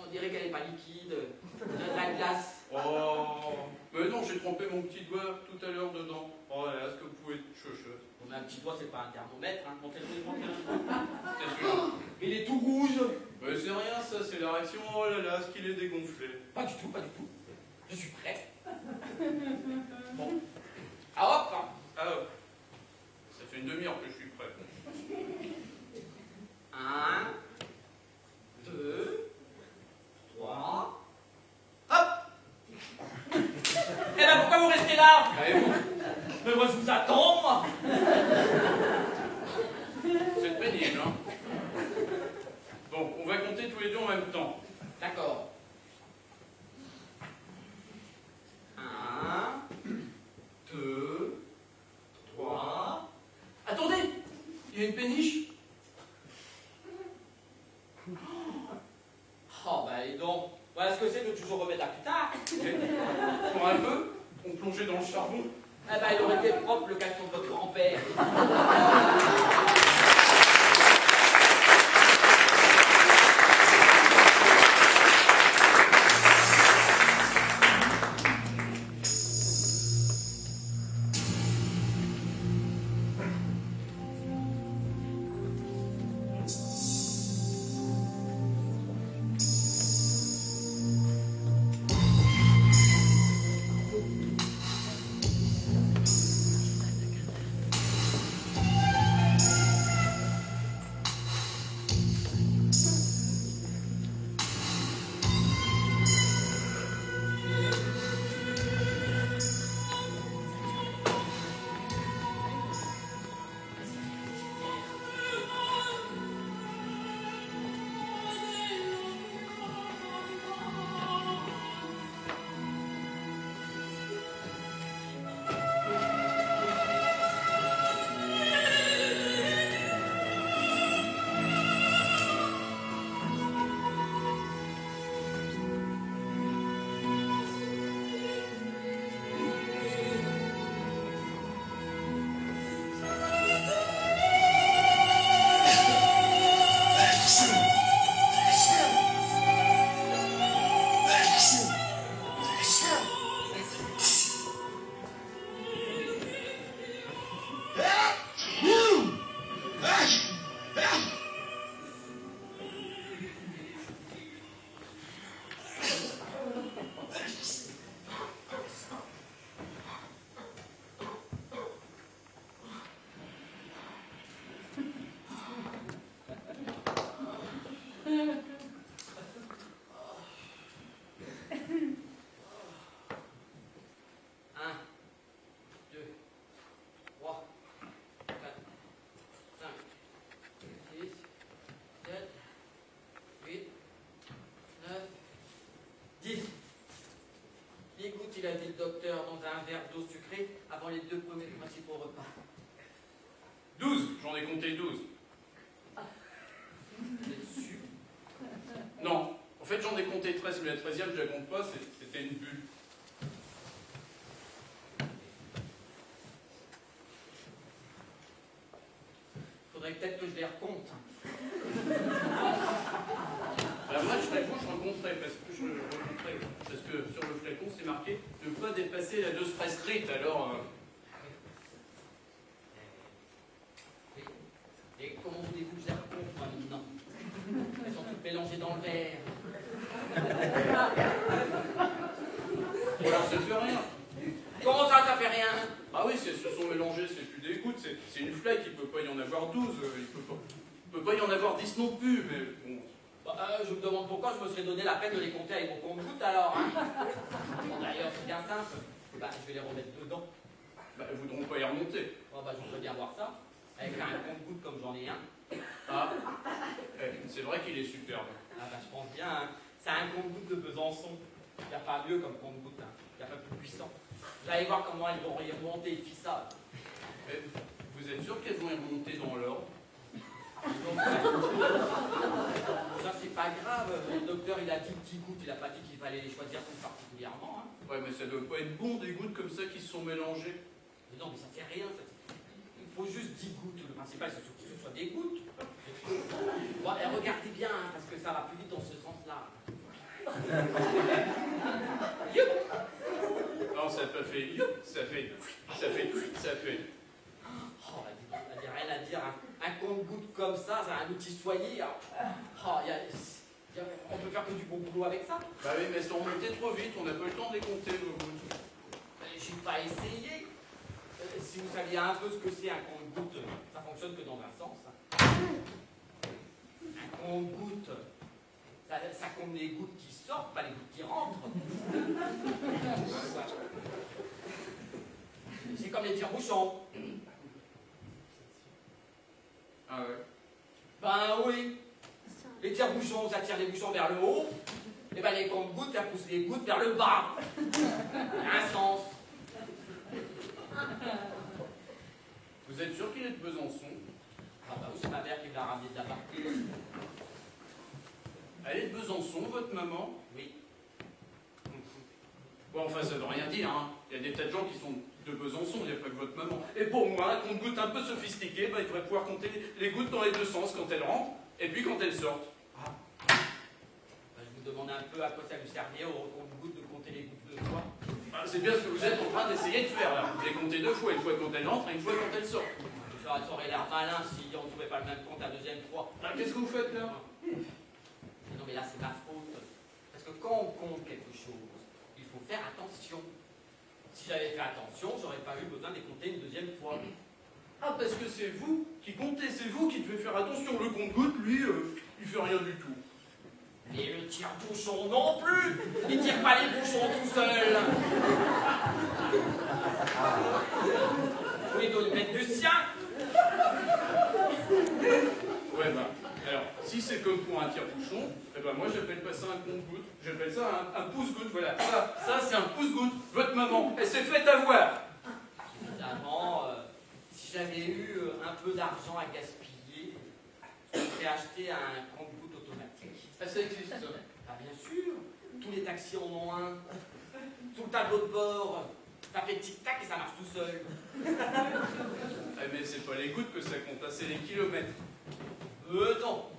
on dirait qu'elle n'est pas liquide. De la glace. Oh, mais non, j'ai trempé mon petit doigt tout à l'heure dedans. Oh là, est-ce que vous pouvez être chochotte? On a un petit doigt, c'est pas un thermomètre. Hein. Montrez-le. C'est sûr. Il est tout rouge. Mais c'est rien ça, c'est la réaction. Oh là là, ce qu'il est dégonflé. Pas du tout, pas du tout. Je suis prêt. Bon. Ah hop. Ah, ça fait une demi-heure que je suis prêt. 1, 2, 3. Hop. Eh ben pourquoi vous restez là? Allez-vous? Mais moi je vous attends, moi. C'est pénible, hein? Bon, on va compter tous les deux en même temps. D'accord. 1, 2, 3. Attendez! Il y a une péniche? Oh bah et donc, voilà ce que c'est de toujours remettre à plus tard. Pour un peu, on plongeait dans le charbon. Eh ben il aurait été propre le caleçon de votre grand-père. qu'il a dit le docteur dans un verre d'eau sucrée avant les 2 premiers principaux repas? 12, j'en ai compté 12. Vous êtes sûr? Non, en fait j'en ai compté 13, mais la 13e je la compte pas, c'était une bulle. Faudrait peut-être que je les recompte. Alors moi, je recompterai, parce que sur le flacon, c'est marqué ne pas dépasser la dose prescrite, alors... Et comment voulez-vous que je les recompte, moi, maintenant? Elles sont toutes mélangées dans le verre. Alors ça fait rien. Comment ça fait rien? Ah oui, si elles se sont mélangées, c'est plus des gouttes, c'est une flaque, il peut pas y en avoir 12, il peut pas y en avoir 10 non plus, mais bon... Je me demande pourquoi je me serais donné la peine de les compter avec mon compte-gouttes alors. Hein. Bon, d'ailleurs, c'est bien simple. Je vais les remettre dedans. Elles voudront pas y remonter. Je voudrais bien voir ça. Avec un compte-gouttes comme j'en ai un. Ah, c'est vrai qu'il est superbe. Je pense bien. Hein. C'est un compte-gouttes de Besançon. Il n'y a pas mieux comme compte-gouttes. Hein. Il n'y a pas plus puissant. Vous allez voir comment elles vont y remonter, les filles ça. Vous êtes sûr qu'elles vont y remonter dans l'ordre? Ça c'est pas grave, le docteur il a dit 10 gouttes, il a pas dit qu'il fallait les choisir tout particulièrement. Hein. Ouais, mais ça doit pas être bon des gouttes comme ça qui se sont mélangées. Mais non, mais ça fait rien, il faut juste 10 gouttes, le principal c'est surtout que ce soit des gouttes. Bon, regardez bien, hein, parce que ça va plus vite dans ce sens-là. Non, ça n'a pas fait youp, ça fait. Oh, il n'y a rien à dire, hein. Un compte-gouttes comme ça, c'est un outil soigné. On peut faire que du bon boulot avec ça. Bah oui, mais elles sont remontées trop vite, on n'a pas le temps de les compter, vos gouttes. J'ai pas essayé. Si vous saviez un peu ce que c'est un compte-gouttes, ça fonctionne que dans un sens. Un compte-gouttes, ça compte les gouttes qui sortent, pas les gouttes qui rentrent. C'est comme les tire-bouchons. Ah ouais? Ben oui. Les tire-bouchons, ça tire les bouchons vers le haut. Et ben les comptes-gouttes, ça pousse les gouttes vers le bas. Il y a un sens. Vous êtes sûr qu'il est de Besançon? Ah bah oui, c'est ma mère qui me l'a ramené de là-bas. Elle est de Besançon, votre maman? Oui. Bon, enfin, ça veut rien dire, hein. Il y a des tas de gens qui sont de Besançon, il n'y a pas que votre maman. Et pour moi, un compte-gouttes un peu sophistiqué, il devrait pouvoir compter les gouttes dans les deux sens, quand elles rentrent, et puis quand elles sortent. Je me demande un peu à quoi ça lui servait au compte-gouttes de compter les gouttes 2 fois. C'est bien ce que vous êtes en train d'essayer de faire, là. Vous les comptez 2 fois, une fois quand elles rentrent et une fois quand elles sortent. Ça aurait l'air malin si on ne trouvait pas le même compte la deuxième fois. Qu'est-ce que vous faites, là? Non mais là, c'est ma faute. Parce que quand on compte quelque chose, il faut faire attention. Si j'avais fait attention, j'aurais pas eu besoin de les compter une deuxième fois. Ah, parce que c'est vous qui comptez, c'est vous qui devez faire attention. Le compte-gouttes, lui, il fait rien du tout. Et le tire-bouchon non plus. Il tire pas les bouchons tout seul. Oui, il doit mettre du sien. Ouais, bah, alors, si c'est comme pour un tire-bouchon, eh ben moi j'appelle pas ça un compte-goutte, j'appelle ça un pouce-goutte, voilà. Ça c'est un pouce-goutte. Votre maman, elle s'est faite avoir. Évidemment, si j'avais eu un peu d'argent à gaspiller, je serais acheté un compte-goutte automatique. Ah, ça existe, ça? Ah, bien sûr. Tous les taxis en ont un. Tout le tableau de bord, ça fait tic-tac et ça marche tout seul. Ah, mais c'est pas les gouttes que ça compte, c'est les kilomètres. Non.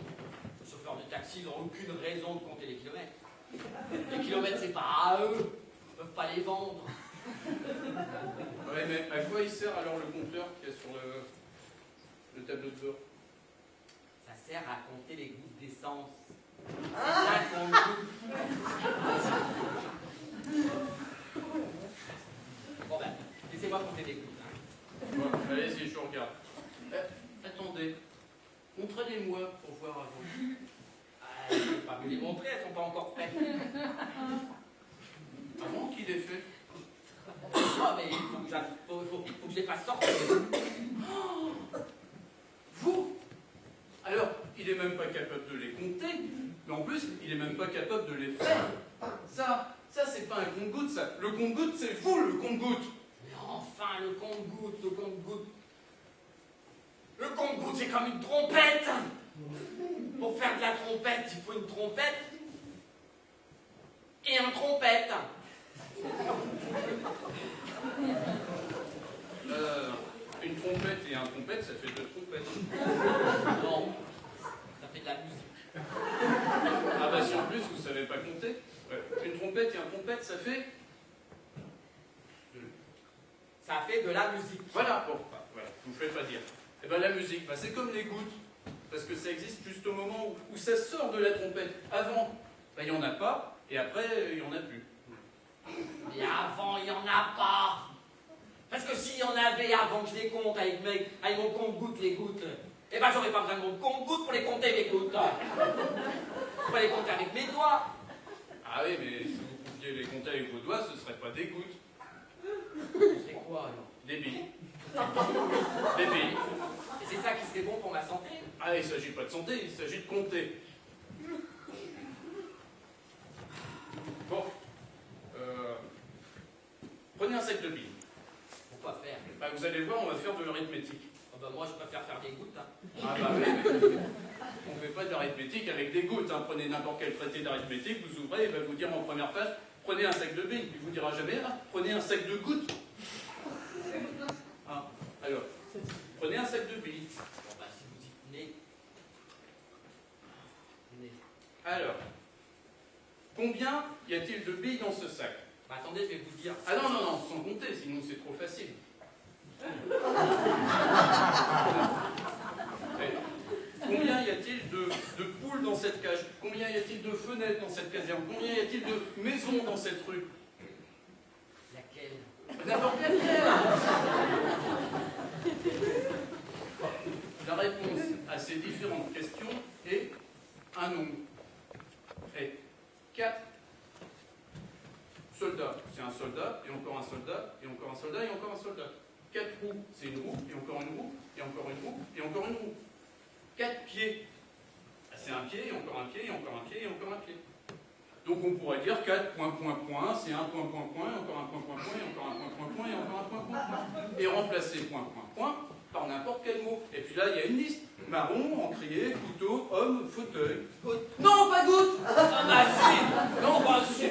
Les chauffeurs de taxi n'ont aucune raison de compter les kilomètres. Les kilomètres, c'est pas à eux. Ils peuvent pas les vendre. Ouais, mais à quoi il sert alors le compteur qu'il y a sur le tableau de bord? Ça sert à compter les gouttes d'essence. C'est un compte-gouttes. Bon ben, laissez-moi compter des gouttes. Hein. Bon, allez-y, je regarde. Attendez. Montrez-les-moi pour voir avant. Je ne peux pas vous les montrer, elles ne sont pas encore prêtes. Avant qu'il ait fait. Ah, mais il faut que je les fasse sortir. Oh, vous? Alors, il n'est même pas capable de les compter, mais en plus, il n'est même pas capable de les faire. Ça, Ça, c'est pas un compte-gouttes, ça. Le compte-gouttes, c'est vous, le compte-gouttes. Mais enfin, le compte-gouttes, le compte-gouttes. Le compte-gouttes, c'est comme une trompette. Pour faire de la trompette, il faut une trompette et un trompette. Une trompette et un trompette, ça fait deux trompettes. Non, ça fait de la musique. Ah bah si en plus vous savez pas compter. Ouais. Une trompette et un trompette, ça fait... Ça fait de la musique. Voilà, bon, bah, voilà, je vous fais pas dire. Et ben la musique, bah, c'est comme les gouttes. Parce que ça existe juste au moment où ça sort de la trompette. Avant, bah, il n'y en a pas, et après, il n'y en a plus. Mais avant, il n'y en a pas. Parce que s'il y en avait avant que je les compte avec mon compte-gouttes, les gouttes, eh ben j'aurais pas besoin de mon compte-gouttes pour les compter, les gouttes. Je peux les compter avec mes doigts. Ah oui, mais si vous pouviez les compter avec vos doigts, ce ne serait pas des gouttes. C'est quoi alors? Des billes. Des billes. Et c'est ça qui serait bon pour ma santé? Ah, il ne s'agit pas de santé, il s'agit de compter. Bon. Prenez un sac de billes. Pourquoi faire? Bah, vous allez voir, on va faire de l'arithmétique. Oh bah moi je préfère faire des gouttes. Hein. Ah bah oui, mais on ne fait pas de l'arithmétique avec des gouttes. Hein. Prenez n'importe quel traité d'arithmétique, vous ouvrez, il va vous dire en première page, prenez un sac de billes. Il ne vous dira jamais, ah, prenez un sac de gouttes. Ah, alors, prenez un sac de billes. Bon bah si vous y tenez. Alors, combien y a-t-il de billes dans ce sac? Bah attendez, je vais vous dire. Ah non, non, non, sans compter, sinon c'est trop facile. Combien y a-t-il de poules dans cette cage? Combien y a-t-il de fenêtres dans cette caserne? Combien y a-t-il de maisons dans cette rue? Laquelle? N'importe laquelle. La réponse à ces différentes questions est un nombre. Et 4 soldats, c'est un soldat, et encore un soldat, et encore un soldat, et encore un soldat. 4 roues, c'est une roue, et encore une roue, et encore une roue, et encore une roue. 4 pieds, c'est un pied, et encore un pied, et encore un pied, et encore un pied. Donc on pourrait dire 4 points, point, point, c'est un point, point, point, et encore un point, point, point, et encore un point, point, point, et encore un point, point, point. Et remplacer point, point, point par n'importe quel mot. Et puis là, il y a une liste. Marron, encrier, couteau, homme, fauteuil. Non, pas goutte. Ah bah si. Non, bah si.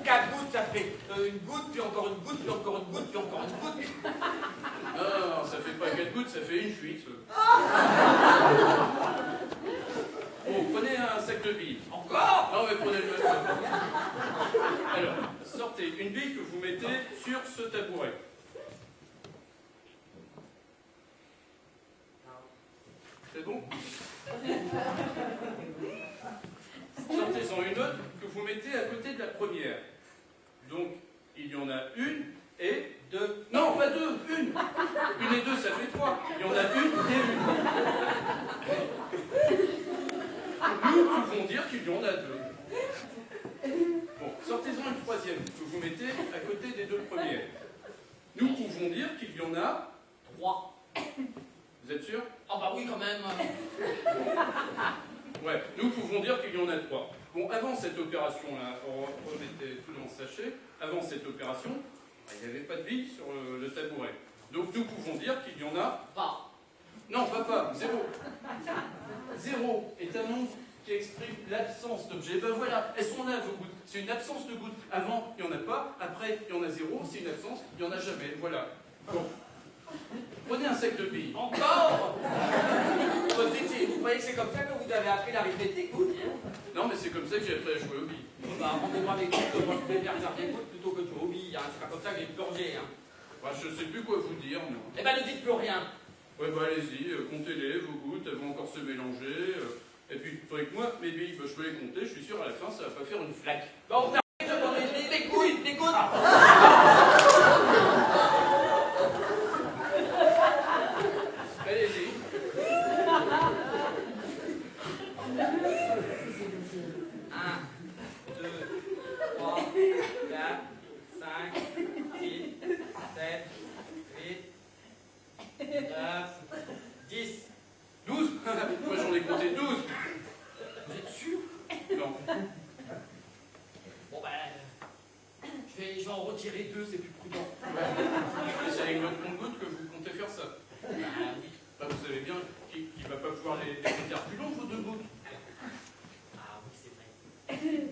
4 gouttes, ça fait une goutte, puis encore une goutte, puis encore une goutte, puis encore une goutte. Non, ça fait pas 4 gouttes, ça fait une fuite. Bon, prenez un sac de billes. Encore? Non, mais prenez le même sac. Alors, sortez une bille que vous mettez sur ce tabouret. C'est bon? Sortez-en une autre que vous mettez à côté de la première. Donc, il y en a une et deux. Non, pas deux, une. Une et deux, ça fait 3. Il y en a une et une. Nous pouvons dire qu'il y en a 2. Bon, sortez-en une troisième que vous mettez à côté des 2 premières. Nous pouvons dire qu'il y en a 3. Vous êtes sûr? Ah bah oui, quand même. Ouais, nous pouvons dire qu'il y en a 3. Bon, avant cette opération-là, on remettait tout dans le sachet, avant cette opération, il n'y avait pas de billes sur le tabouret. Donc nous pouvons dire qu'il y en a... Pas. Non, pas, 0. 0 est un nombre qui exprime l'absence d'objet. Ben voilà, elles sont là, vos gouttes. C'est une absence de gouttes. Avant, il n'y en a pas. Après, il y en a 0. C'est une absence, il n'y en a jamais. Voilà. Bon. Prenez un sac de billes. Encore? Vous croyez que c'est comme ça que vous avez appris l'arithmétique, vous? Non, mais c'est comme ça que j'ai appris à jouer aux billes. Bah, rendez-moi des gouttes, moi je préfère faire des gouttes plutôt que de jouer aux billes. Hein. C'est pas comme ça que j'ai purgé. Hein. Bah, je sais plus quoi vous dire, moi. Eh ben, ne dites plus rien. Ouais, bah allez-y, comptez-les, vos gouttes, elles vont encore se mélanger. Et puis, il faudrait que moi, mes billes, bah, je peux les compter, je suis sûr, à la fin, ça va pas faire une flaque. Bon, t'as les couilles, les gouttes. Allez-y. 1, 2, 3, 4, 5, 6, 7, 8, 9, 10. 12. Moi, j'en ai compté 12. Vous êtes sûr? Non. Bon ben, je vais en retirer 2, c'est plus prudent. Et c'est avec votre compte-gouttes que vous comptez faire ça. Ah oui. Bah, vous savez bien qu'il ne va pas pouvoir les faire plus longs, vos 2 gouttes. Ah oui, c'est vrai.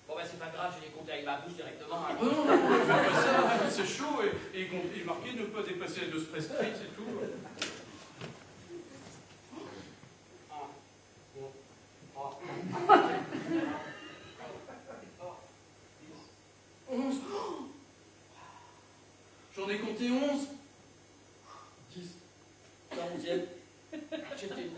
Bon bah c'est pas grave, je vais les compter avec ma bouche directement. Ah non, ne faites pas ça, c'est chaud, et il est marqué ne pas dépasser la dose prescrite, c'est tout. 11. J'en ai compté 11. 10. La 11e. J'étais.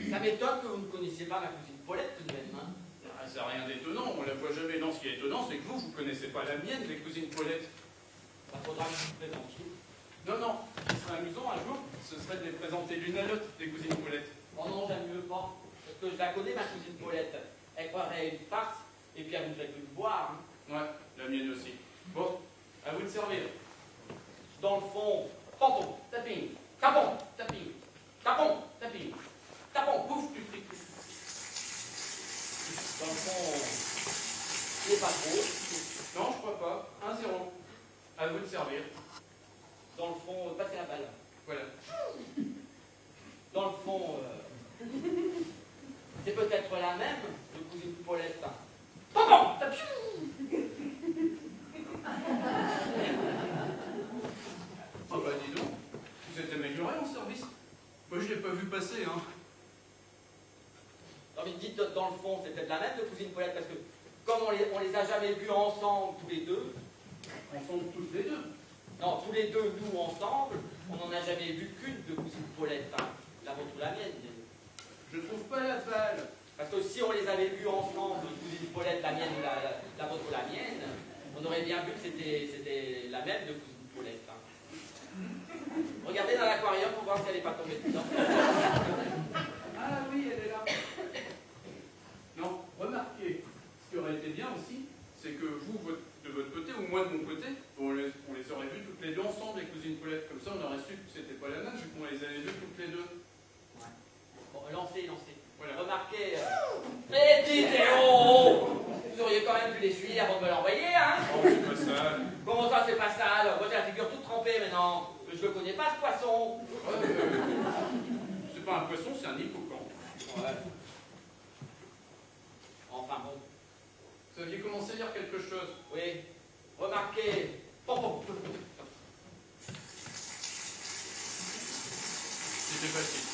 Ça m'étonne que vous ne connaissiez pas ma cousine Paulette tout de même. Hein. Ah, c'est rien d'étonnant, on la voit jamais. Non, ce qui est étonnant, c'est que vous ne connaissez pas la mienne, les cousines Paulette. Il faudra que je vous présentiez. Non, non, ce qui serait amusant un jour, ce serait de les présenter l'une à l'autre, les cousines Paulette. Oh non, j'aime mieux pas. Parce que je la connais, ma cousine Paulette. Elle croirait une farce, et puis elle voudrait plus me boire. Hein. Ouais, la mienne aussi. Bon, à vous de servir. Dans le fond, tampon, tapping, tapon, tapping, tapon, tapping, tapon, pouf, pouf, pouf, pouf. Dans le fond, il n'est pas trop. Non, je crois pas. 1-0. À vous de servir. Dans le fond, passez la balle. Voilà. Dans le fond, c'est peut-être la même de cousine Paulette. Tampon, tapiou. Ah bah dis donc, vous êtes amélioré en service. Moi je l'ai pas vu passer, hein. Non mais dites, dans le fond, c'est peut-être la même de cousine Paulette, parce que comme on les a jamais vus ensemble, tous les deux, Ensemble toutes les deux. non, tous les deux, nous, ensemble, on n'en a jamais vu qu'une de cousine Paulette, hein. La vôtre ou la mienne. Je trouve pas la balle. Parce que si on les avait vus ensemble, cousine Paulette, la mienne ou la vôtre ou la mienne, on aurait bien vu que c'était la même de cousine Paulette. Hein. Regardez dans l'aquarium pour voir si elle n'est pas tombée dedans. Ah oui, elle est là. Non, remarquez, ce qui aurait été bien aussi, c'est que vous, de votre côté, ou moi de mon côté, on les aurait vues toutes les deux ensemble, les cousines Paulette. Comme ça, on aurait su que c'était pas la même, vu qu'on les avait vues toutes les deux. Ouais. Bon, lancez. Voilà. Remarquez. Eh, dites, oh, vous auriez quand même pu l'essuyer avant de me l'envoyer, hein? Oh, c'est pas ça. Comment ça, c'est pas sale? Moi, j'ai la figure toute trempée maintenant. Je le connais pas, ce poisson. C'est pas un poisson, c'est un hippocampe. Ouais. Enfin bon. Vous aviez commencé à dire quelque chose. Oui. Remarquez. Pom. C'était facile.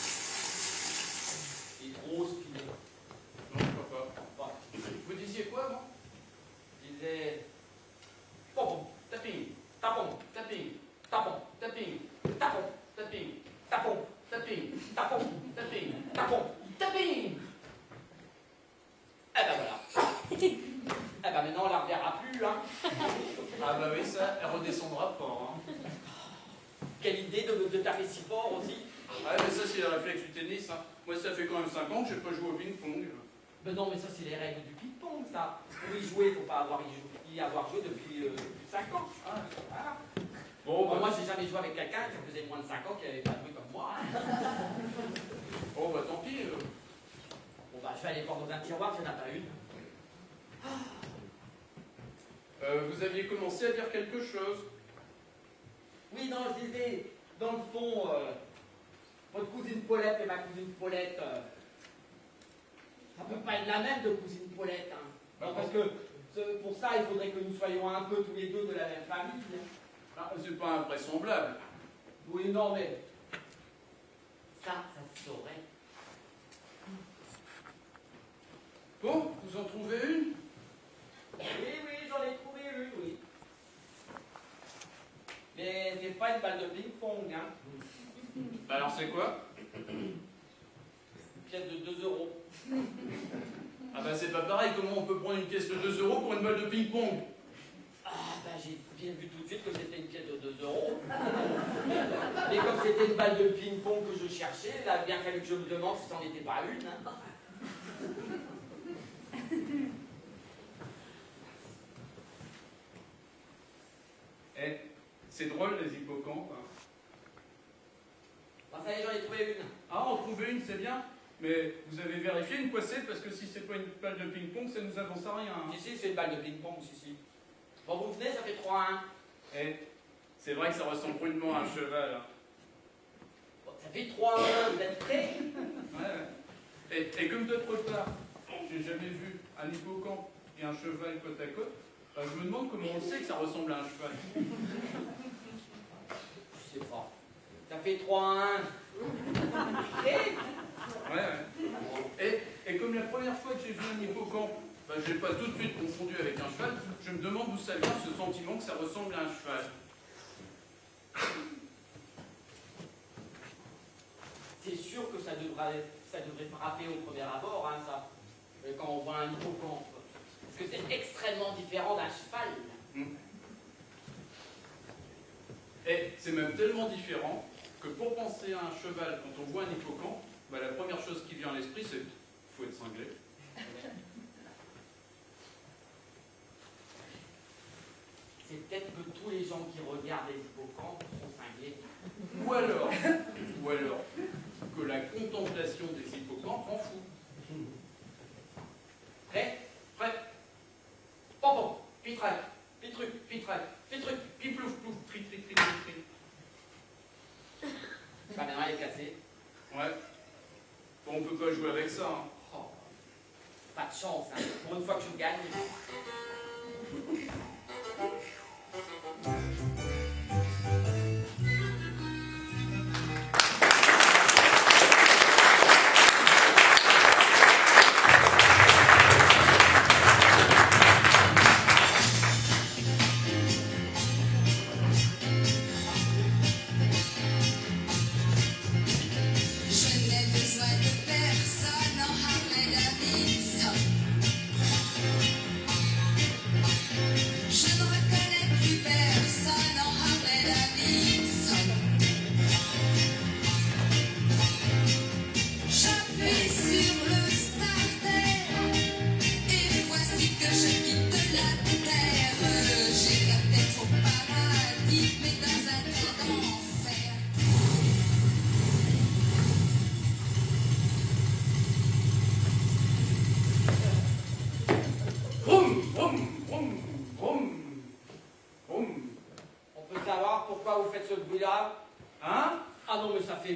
descendra pas. Hein. Quelle idée de taper si fort aussi. Ouais, mais ça, c'est le réflexe du tennis. Hein. Moi, ça fait quand même 5 ans que je n'ai pas joué au ping-pong. Ben non, mais ça, c'est les règles du ping-pong, ça. Pour y jouer, il ne faut pas y avoir joué depuis 5 ans. Ah, voilà. Bon, bah, Moi, j'ai jamais joué avec quelqu'un qui faisait moins de 5 ans qui n'avait pas joué comme moi. bon, bah tant pis. Bon, bah, je vais aller voir dans un tiroir, il n'y en a pas une. Vous aviez commencé à dire quelque chose. Oui, non, je disais, dans le fond, votre cousine Paulette et ma cousine Paulette, ça peut pas être la même de cousine Paulette. Hein. Non, parce que pour ça, il faudrait que nous soyons un peu tous les deux de la même famille. Ah, c'est pas invraisemblable. Oui, non, mais ça se saurait. Bon, vous en trouvez une? Oui, j'en ai trouvé une, oui. Mais c'est pas une balle de ping-pong, hein. Alors c'est quoi? Une pièce de 2 euros. Ah bah c'est pas pareil, comment on peut prendre une pièce de 2 euros pour une balle de ping-pong? Ah, bah j'ai bien vu tout de suite que c'était une pièce de 2 euros. Mais comme c'était une balle de ping-pong que je cherchais, il a bien fallu que je me demande si c'en était pas une. Hein. Eh, c'est drôle les hippocampes. Hein. Bon, ça y est, j'en ai trouvé une. Ah, en trouver une, c'est bien. Mais vous avez vérifié une quoi c'est? Parce que si c'est pas une balle de ping-pong, ça nous avance à rien. Hein. Si, c'est une balle de ping-pong, si. Bon, vous venez, ça fait 3-1. Eh, c'est vrai que ça ressemble rudement à un cheval. Hein. Bon, ça fait 3-1, vous êtes prêts? Ouais. Et comme d'autre part, j'ai jamais vu un hippocampe et un cheval côte à côte, je me demande comment on sait que ça ressemble à un cheval. Je sais pas. Ça fait 3-1. Prêts? Ouais. Et comme la première fois que j'ai vu un hippocampe, je l'ai pas tout de suite confondu avec un cheval, je me demande d'où ça vient ce sentiment que ça ressemble à un cheval. C'est sûr que ça devrait frapper au premier abord, hein, ça. Quand on voit un hippocampe. Parce que c'est extrêmement différent d'un cheval. Et c'est même tellement différent que pour penser à un cheval, quand on voit un hippocampe, la première chose qui vient à l'esprit, c'est qu'il faut être cinglé. C'est peut-être que tous les gens qui regardent les hippocampes sont cinglés. Ou alors que la contemplation des hippocampes en fout. Prêt? Prêt? Pom-pom, pitrac, pitruc, pitrac, pitruc, Piplouf, plouf, tri, tri, tri, tri, tri. Bah maintenant elle est cassée. Ouais. Bon, on peut pas jouer avec ça. Hein. Oh, pas de chance, hein. Pour une fois que je gagne.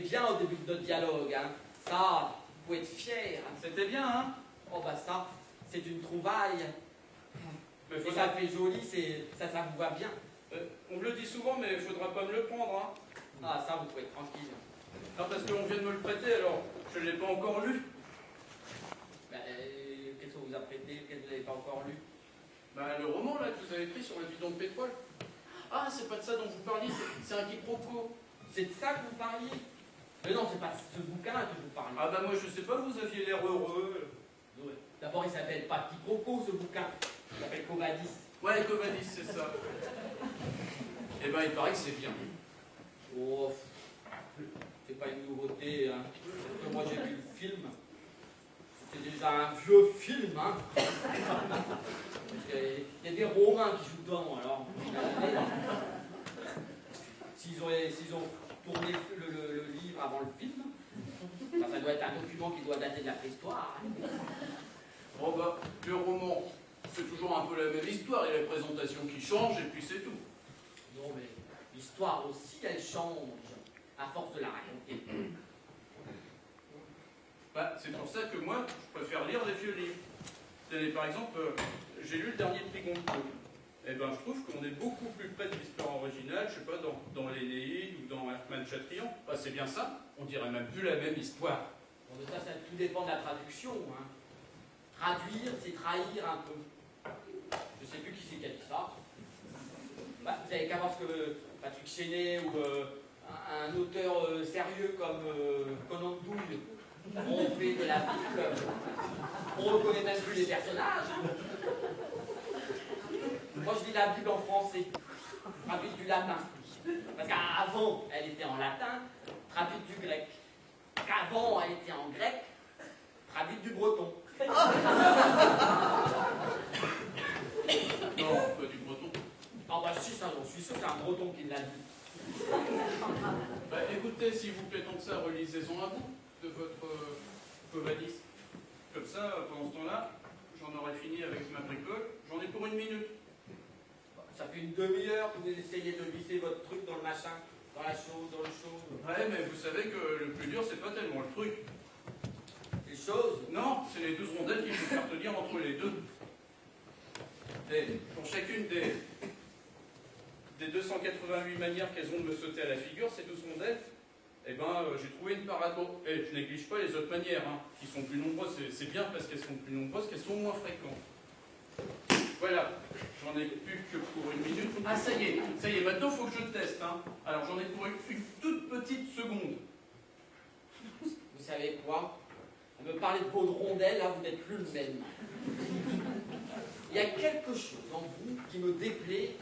Bien au début de notre dialogue, hein. Ça, vous pouvez être fiers. C'était bien, hein? Oh bah ça, c'est une trouvaille. Et ça fait joli, ça vous va bien. On me le dit souvent, mais il faudra pas me le prendre, hein? Ah ça, vous pouvez être tranquille. Non, parce qu'on vient de me le prêter, alors je l'ai pas encore lu. Qu'est-ce qu'on vous a prêté? Qu'est-ce que vous n'avez pas encore lu? Le roman, là, que vous avez pris sur le bidon de pétrole. Ah, c'est pas de ça dont vous parliez, c'est un quiproquo. C'est de ça que vous parliez? Mais non, c'est pas ce bouquin-là que je vous parle. Ah moi je sais pas, vous aviez l'air heureux. Ouais. D'abord, il s'appelle pas Quiproquo, ce bouquin. Il s'appelle Covadis. Ouais, Covadis, c'est ça. Eh ben, il paraît que c'est bien. Oh, c'est pas une nouveauté, hein. Parce que moi j'ai vu le film. C'était déjà un vieux film, hein. Il y a des Romains qui jouent dedans, alors. S'ils ont tourné le livre avant le film, bah, ça doit être un document qui doit dater de la préhistoire. Hein. Bon bah, le roman, c'est toujours un peu la même histoire, il y a la présentation qui change et puis c'est tout. Non mais l'histoire aussi, elle change à force de la raconter. Bah, c'est pour ça que moi, je préfère lire des vieux livres. Par exemple, j'ai lu le dernier prix Goncourt. Eh ben, je trouve qu'on est beaucoup plus près de l'histoire originale, je sais pas, dans l'Énéide ou dans Hermann Chatrian. Bah, c'est bien ça, on dirait même plus la même histoire. Bon, mais ça tout dépend de la traduction. Hein. Traduire, c'est trahir un peu. Je sais plus qui c'est qui a dit ça. Bah, vous avez qu'à voir ce que Patrick Chenet ou un auteur sérieux comme Conan Doyle ont fait de la Bible. On reconnaît même plus les personnages. Moi, je lis la Bible en français, traduite du latin. Parce qu'avant, elle était en latin, traduite du grec. Qu'avant, elle était en grec, traduite du breton. Non, pas du breton. Ah bah si, ça, j'en suis sûr, c'est un breton qui l'a dit. Bah, écoutez, s'il vous plaît, tant que ça, relisez-en un bout de votre Covadis. Comme ça, pendant ce temps-là, j'en aurai fini avec ma bricole. J'en ai pour 1 minute. Ça fait une demi-heure que vous essayez de glisser votre truc dans le machin, dans la chose, dans le chose. Ouais, mais vous savez que le plus dur, c'est pas tellement le truc. Les choses. Non, c'est les 12 rondelles qu'il faut faire tenir entre les deux. Et pour chacune des 288 manières qu'elles ont de me sauter à la figure, ces 12 rondelles, eh ben, j'ai trouvé une parade. Et je néglige pas les autres manières, hein, qui sont plus nombreuses. C'est bien parce qu'elles sont plus nombreuses qu'elles sont moins fréquentes. Voilà, j'en ai plus que pour 1 minute. Ah, ça y est, maintenant il faut que je teste. Hein. Alors j'en ai pour une toute petite seconde. Vous savez quoi? À me parler de vos rondelles, là, vous n'êtes plus le même. Il y a quelque chose en vous qui me déplaît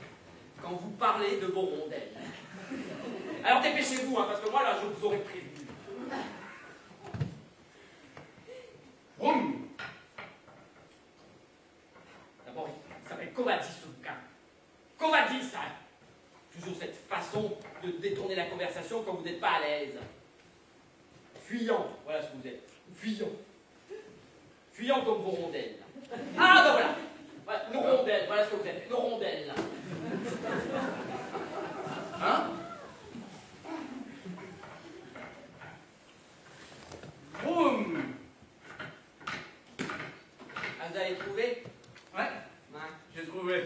quand vous parlez de vos rondelles. Alors dépêchez-vous, hein, parce que moi, là, je vous aurais prévenu. Vroom. D'abord, il s'appelle Covadis, ce bouquin. Covadis, hein. Toujours cette façon de détourner la conversation quand vous n'êtes pas à l'aise. Fuyant, voilà ce que vous êtes. Fuyant. Fuyant comme vos rondelles. Ah, ben voilà. Voilà, nos rondelles, voilà ce que vous êtes. Nos rondelles. Hein? Vroom. Ah, vous avez trouvé? Ouais, Hein? j'ai trouvé.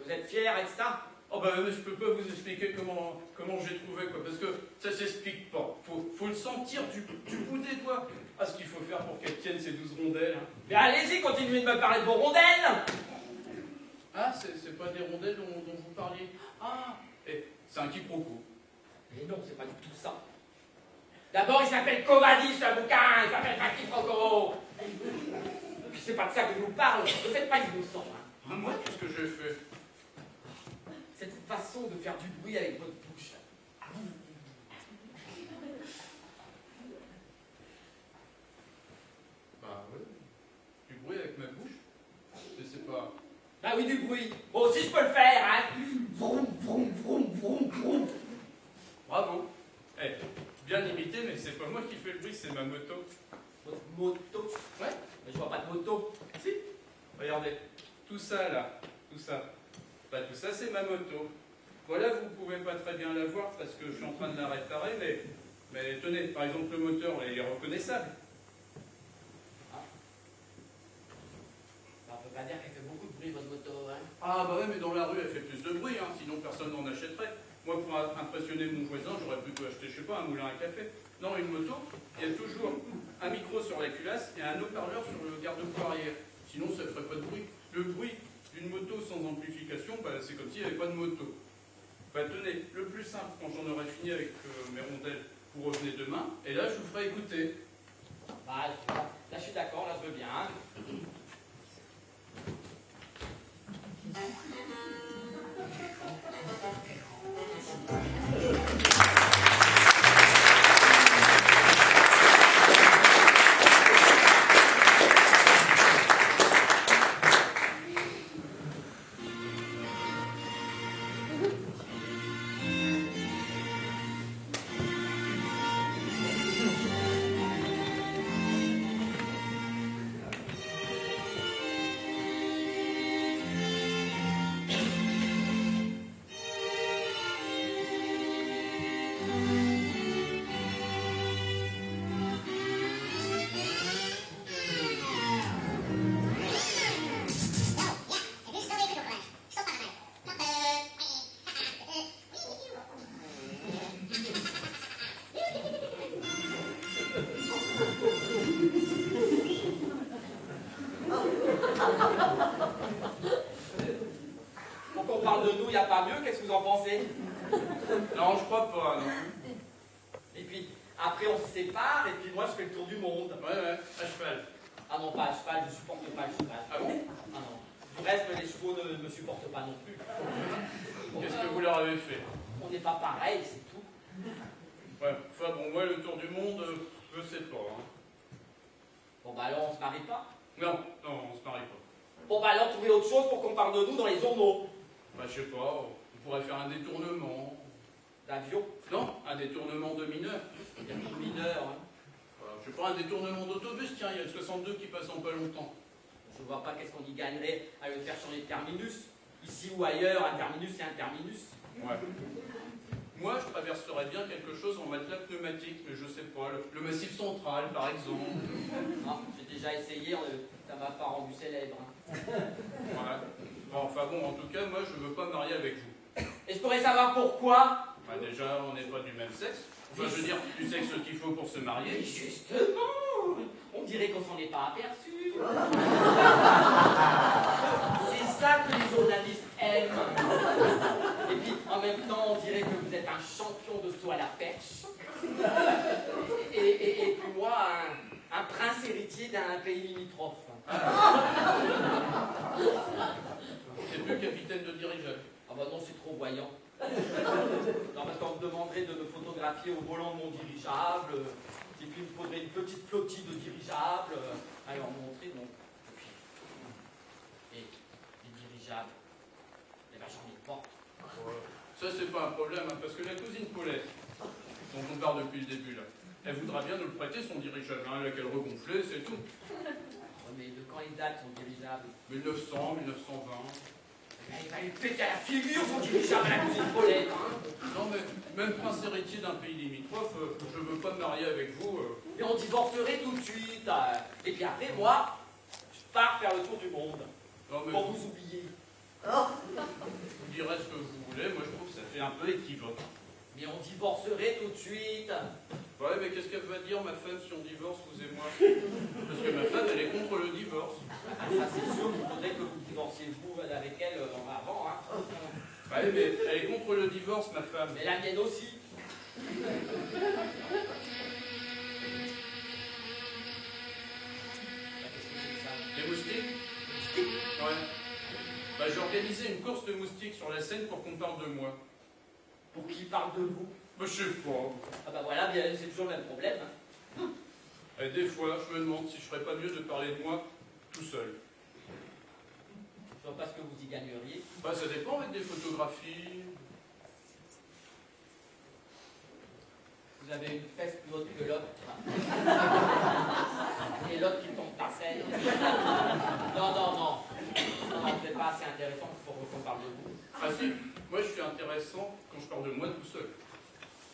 Vous êtes fiers avec ça? Oh ben je peux pas vous expliquer comment j'ai trouvé quoi, parce que ça s'explique pas. Faut le sentir du bout des doigts. Ah, ce qu'il faut faire pour qu'elles tiennent ces 12 rondelles. Hein. Mais allez-y, continuez de me parler de vos rondelles! Ah, c'est pas des rondelles dont vous parliez. Ah, c'est un quiproquo. Mais non, c'est pas du tout ça. D'abord, il s'appelle Covadis, ce bouquin, il s'appelle pas quiproquo. Et puis c'est pas de ça que je vous parle, ne faites pas innocent. Hein. Ah, moi, qu'est-ce que j'ai fait? Cette façon de faire du bruit avec votre bouche. Bah oui, du bruit avec ma bouche. Mais c'est pas... Bah oui, du bruit. Bon, si je peux le faire, hein. Vroom, vroom, vroom, vroom, vroom. Bravo. Bien imité, mais c'est pas moi qui fais le bruit, c'est ma moto. Votre moto? Ouais. Mais je vois pas de moto. Si. Regardez. Tout ça là. Tout ça. Bah tout ça c'est ma moto. Voilà, vous pouvez pas très bien la voir parce que je suis en train de la réparer, mais tenez, par exemple le moteur, il est reconnaissable. Ça ne peut pas dire qu'elle fait beaucoup de bruit, votre moto, hein. Ah bah ouais, mais dans la rue elle fait plus de bruit, hein, sinon personne n'en achèterait. Moi pour impressionner mon voisin, j'aurais plutôt acheté, je sais pas, un moulin à café. Non, une moto, il y a toujours un micro sur la culasse et un haut-parleur sur le garde-boue arrière. Sinon ça ne ferait pas de bruit. Le bruit d'une moto sans amplification, bah, c'est comme s'il n'y avait pas de moto. Bah tenez, le plus simple, quand j'en aurai fini avec mes rondelles, vous revenez demain, et là je vous ferai écouter. Bah, là je suis d'accord, là je veux bien. départ, et puis moi je fais le tour du monde. Ouais, à cheval. Ah non, pas à cheval, je supporte pas le cheval. Ah bon? Ah non. Du reste, les chevaux ne me supportent pas non plus. Qu'est-ce que vous leur avez fait? On n'est pas pareil, c'est tout. Ouais, enfin bon, moi, le tour du monde, je sais pas. Hein. Bon bah alors on se marie pas. Non, on se marie pas. Bon bah alors trouvez autre chose pour qu'on parle de nous dans les journaux. Bah, je sais pas, on pourrait faire un détournement. D'avion. Non, un détournement de mineurs. Il y a plus de mineurs. Hein. Je sais pas, un détournement d'autobus, tiens, il y a le 62 qui passe en pas longtemps. Je vois pas qu'est-ce qu'on y gagnerait à le faire changer de terminus. Ici ou ailleurs, un terminus c'est un terminus. Ouais. Moi, je traverserais bien quelque chose en matelas pneumatique, mais je sais pas, le massif central, par exemple. Non, j'ai déjà essayé, ça m'a pas rendu célèbre. Hein. Ouais. Bon, enfin bon, en tout cas, moi, je veux pas me marier avec vous. Et je pourrais savoir pourquoi? Bah, déjà, on n'est pas du même sexe. Enfin, je veux dire, du sexe qu'il faut pour se marier. Mais justement, on dirait qu'on s'en est pas aperçu. C'est ça que les journalistes aiment. Et puis, en même temps, on dirait que vous êtes un champion de saut à la perche. Et puis moi, un prince héritier d'un pays limitrophe. C'est plus capitaine de dirigeable. Ah bah non, c'est trop voyant. Non, parce qu'on me demanderait de me photographier au volant de mon dirigeable, et puis il me faudrait une petite flottille de dirigeables à leur montrer. Donc. Et les dirigeables, eh ben j'en ai pas. Ça, c'est pas un problème, hein, parce que la cousine Paulette, dont on parle depuis le début, là, elle voudra bien nous le prêter, son dirigeable, hein, laquelle regonflée, c'est tout. Mais de quand il date son dirigeable? 1900, 1920. Il va lui péter à la figure son dirigeable à la cousine Paulette, hein. Non, mais même prince héritier d'un pays limitrophe, je veux pas me marier avec vous. Et on divorcerait tout de suite. Et puis après, moi, je pars faire le tour du monde. Non, mais Pour vous oublier. vous direz ce que vous voulez, moi je trouve que ça fait un peu équivoque. Mais on divorcerait tout de suite. Ouais, mais qu'est-ce qu'elle va dire, ma femme, si on divorce, vous et moi? Parce que ma femme, elle est contre le divorce. Ça, c'est sûr qu'il faudrait que vous divorciez vous avec elle avant. Hein. Ouais, mais elle est contre le divorce, ma femme. Mais la mienne aussi. Les moustiques? Ouais. Bah, j'ai organisé une course de moustiques sur la Seine pour qu'on parle de moi. Pour qui parle de vous? Bah, je sais pas. Ah bah voilà, bien, c'est toujours le même problème. Hein. Et des fois, je me demande si je ferais pas mieux de parler de moi tout seul. Je vois pas ce que vous y gagneriez. Bah, ça dépend avec des photographies. Vous avez une fesse plus haute que l'autre. Et l'autre qui tombe par scène. Non, non, non. Non, c'est pas assez intéressant pour qu'on parle de vous. Ah si, moi je suis intéressant quand je parle de moi tout seul.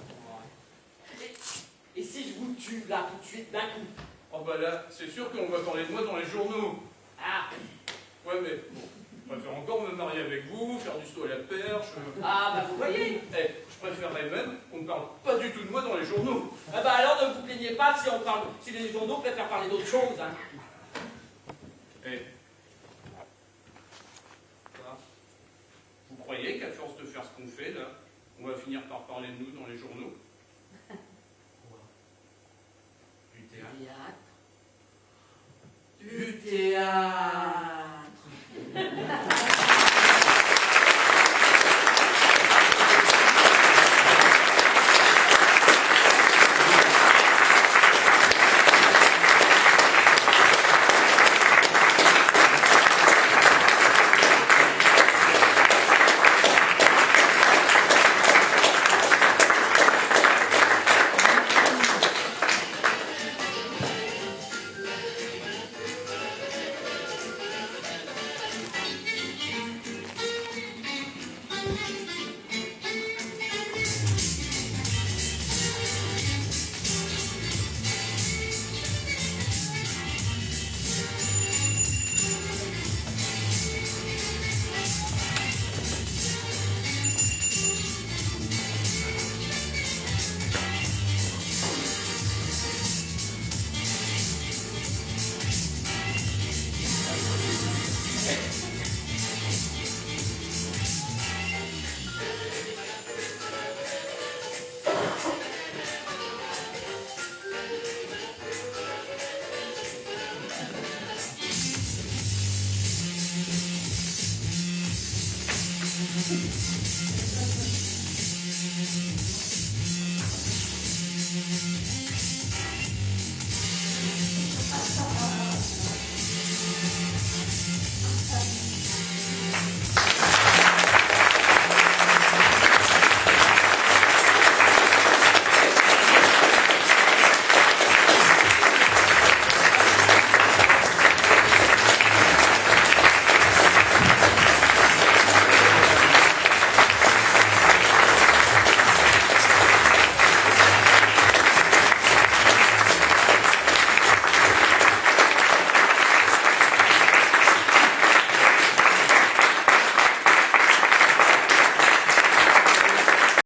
Ouais. Et si je vous tue là tout de suite d'un coup? Oh bah là, c'est sûr qu'on va parler de moi dans les journaux. Ah! Ouais, mais bon, je préfère encore me marier avec vous, faire du saut à la perche. Ah bah vous voyez! Eh, je préférerais même qu'on ne parle pas du tout de moi dans les journaux. Ah bah alors ne vous plaignez pas si on parle, si les journaux préfèrent parler d'autre chose, hein. Eh. Quoi? Vous croyez qu'à force de faire ce qu'on fait là, on va finir par parler de nous dans les journaux? Quoi? Du théâtre. Du théâtre! Merci.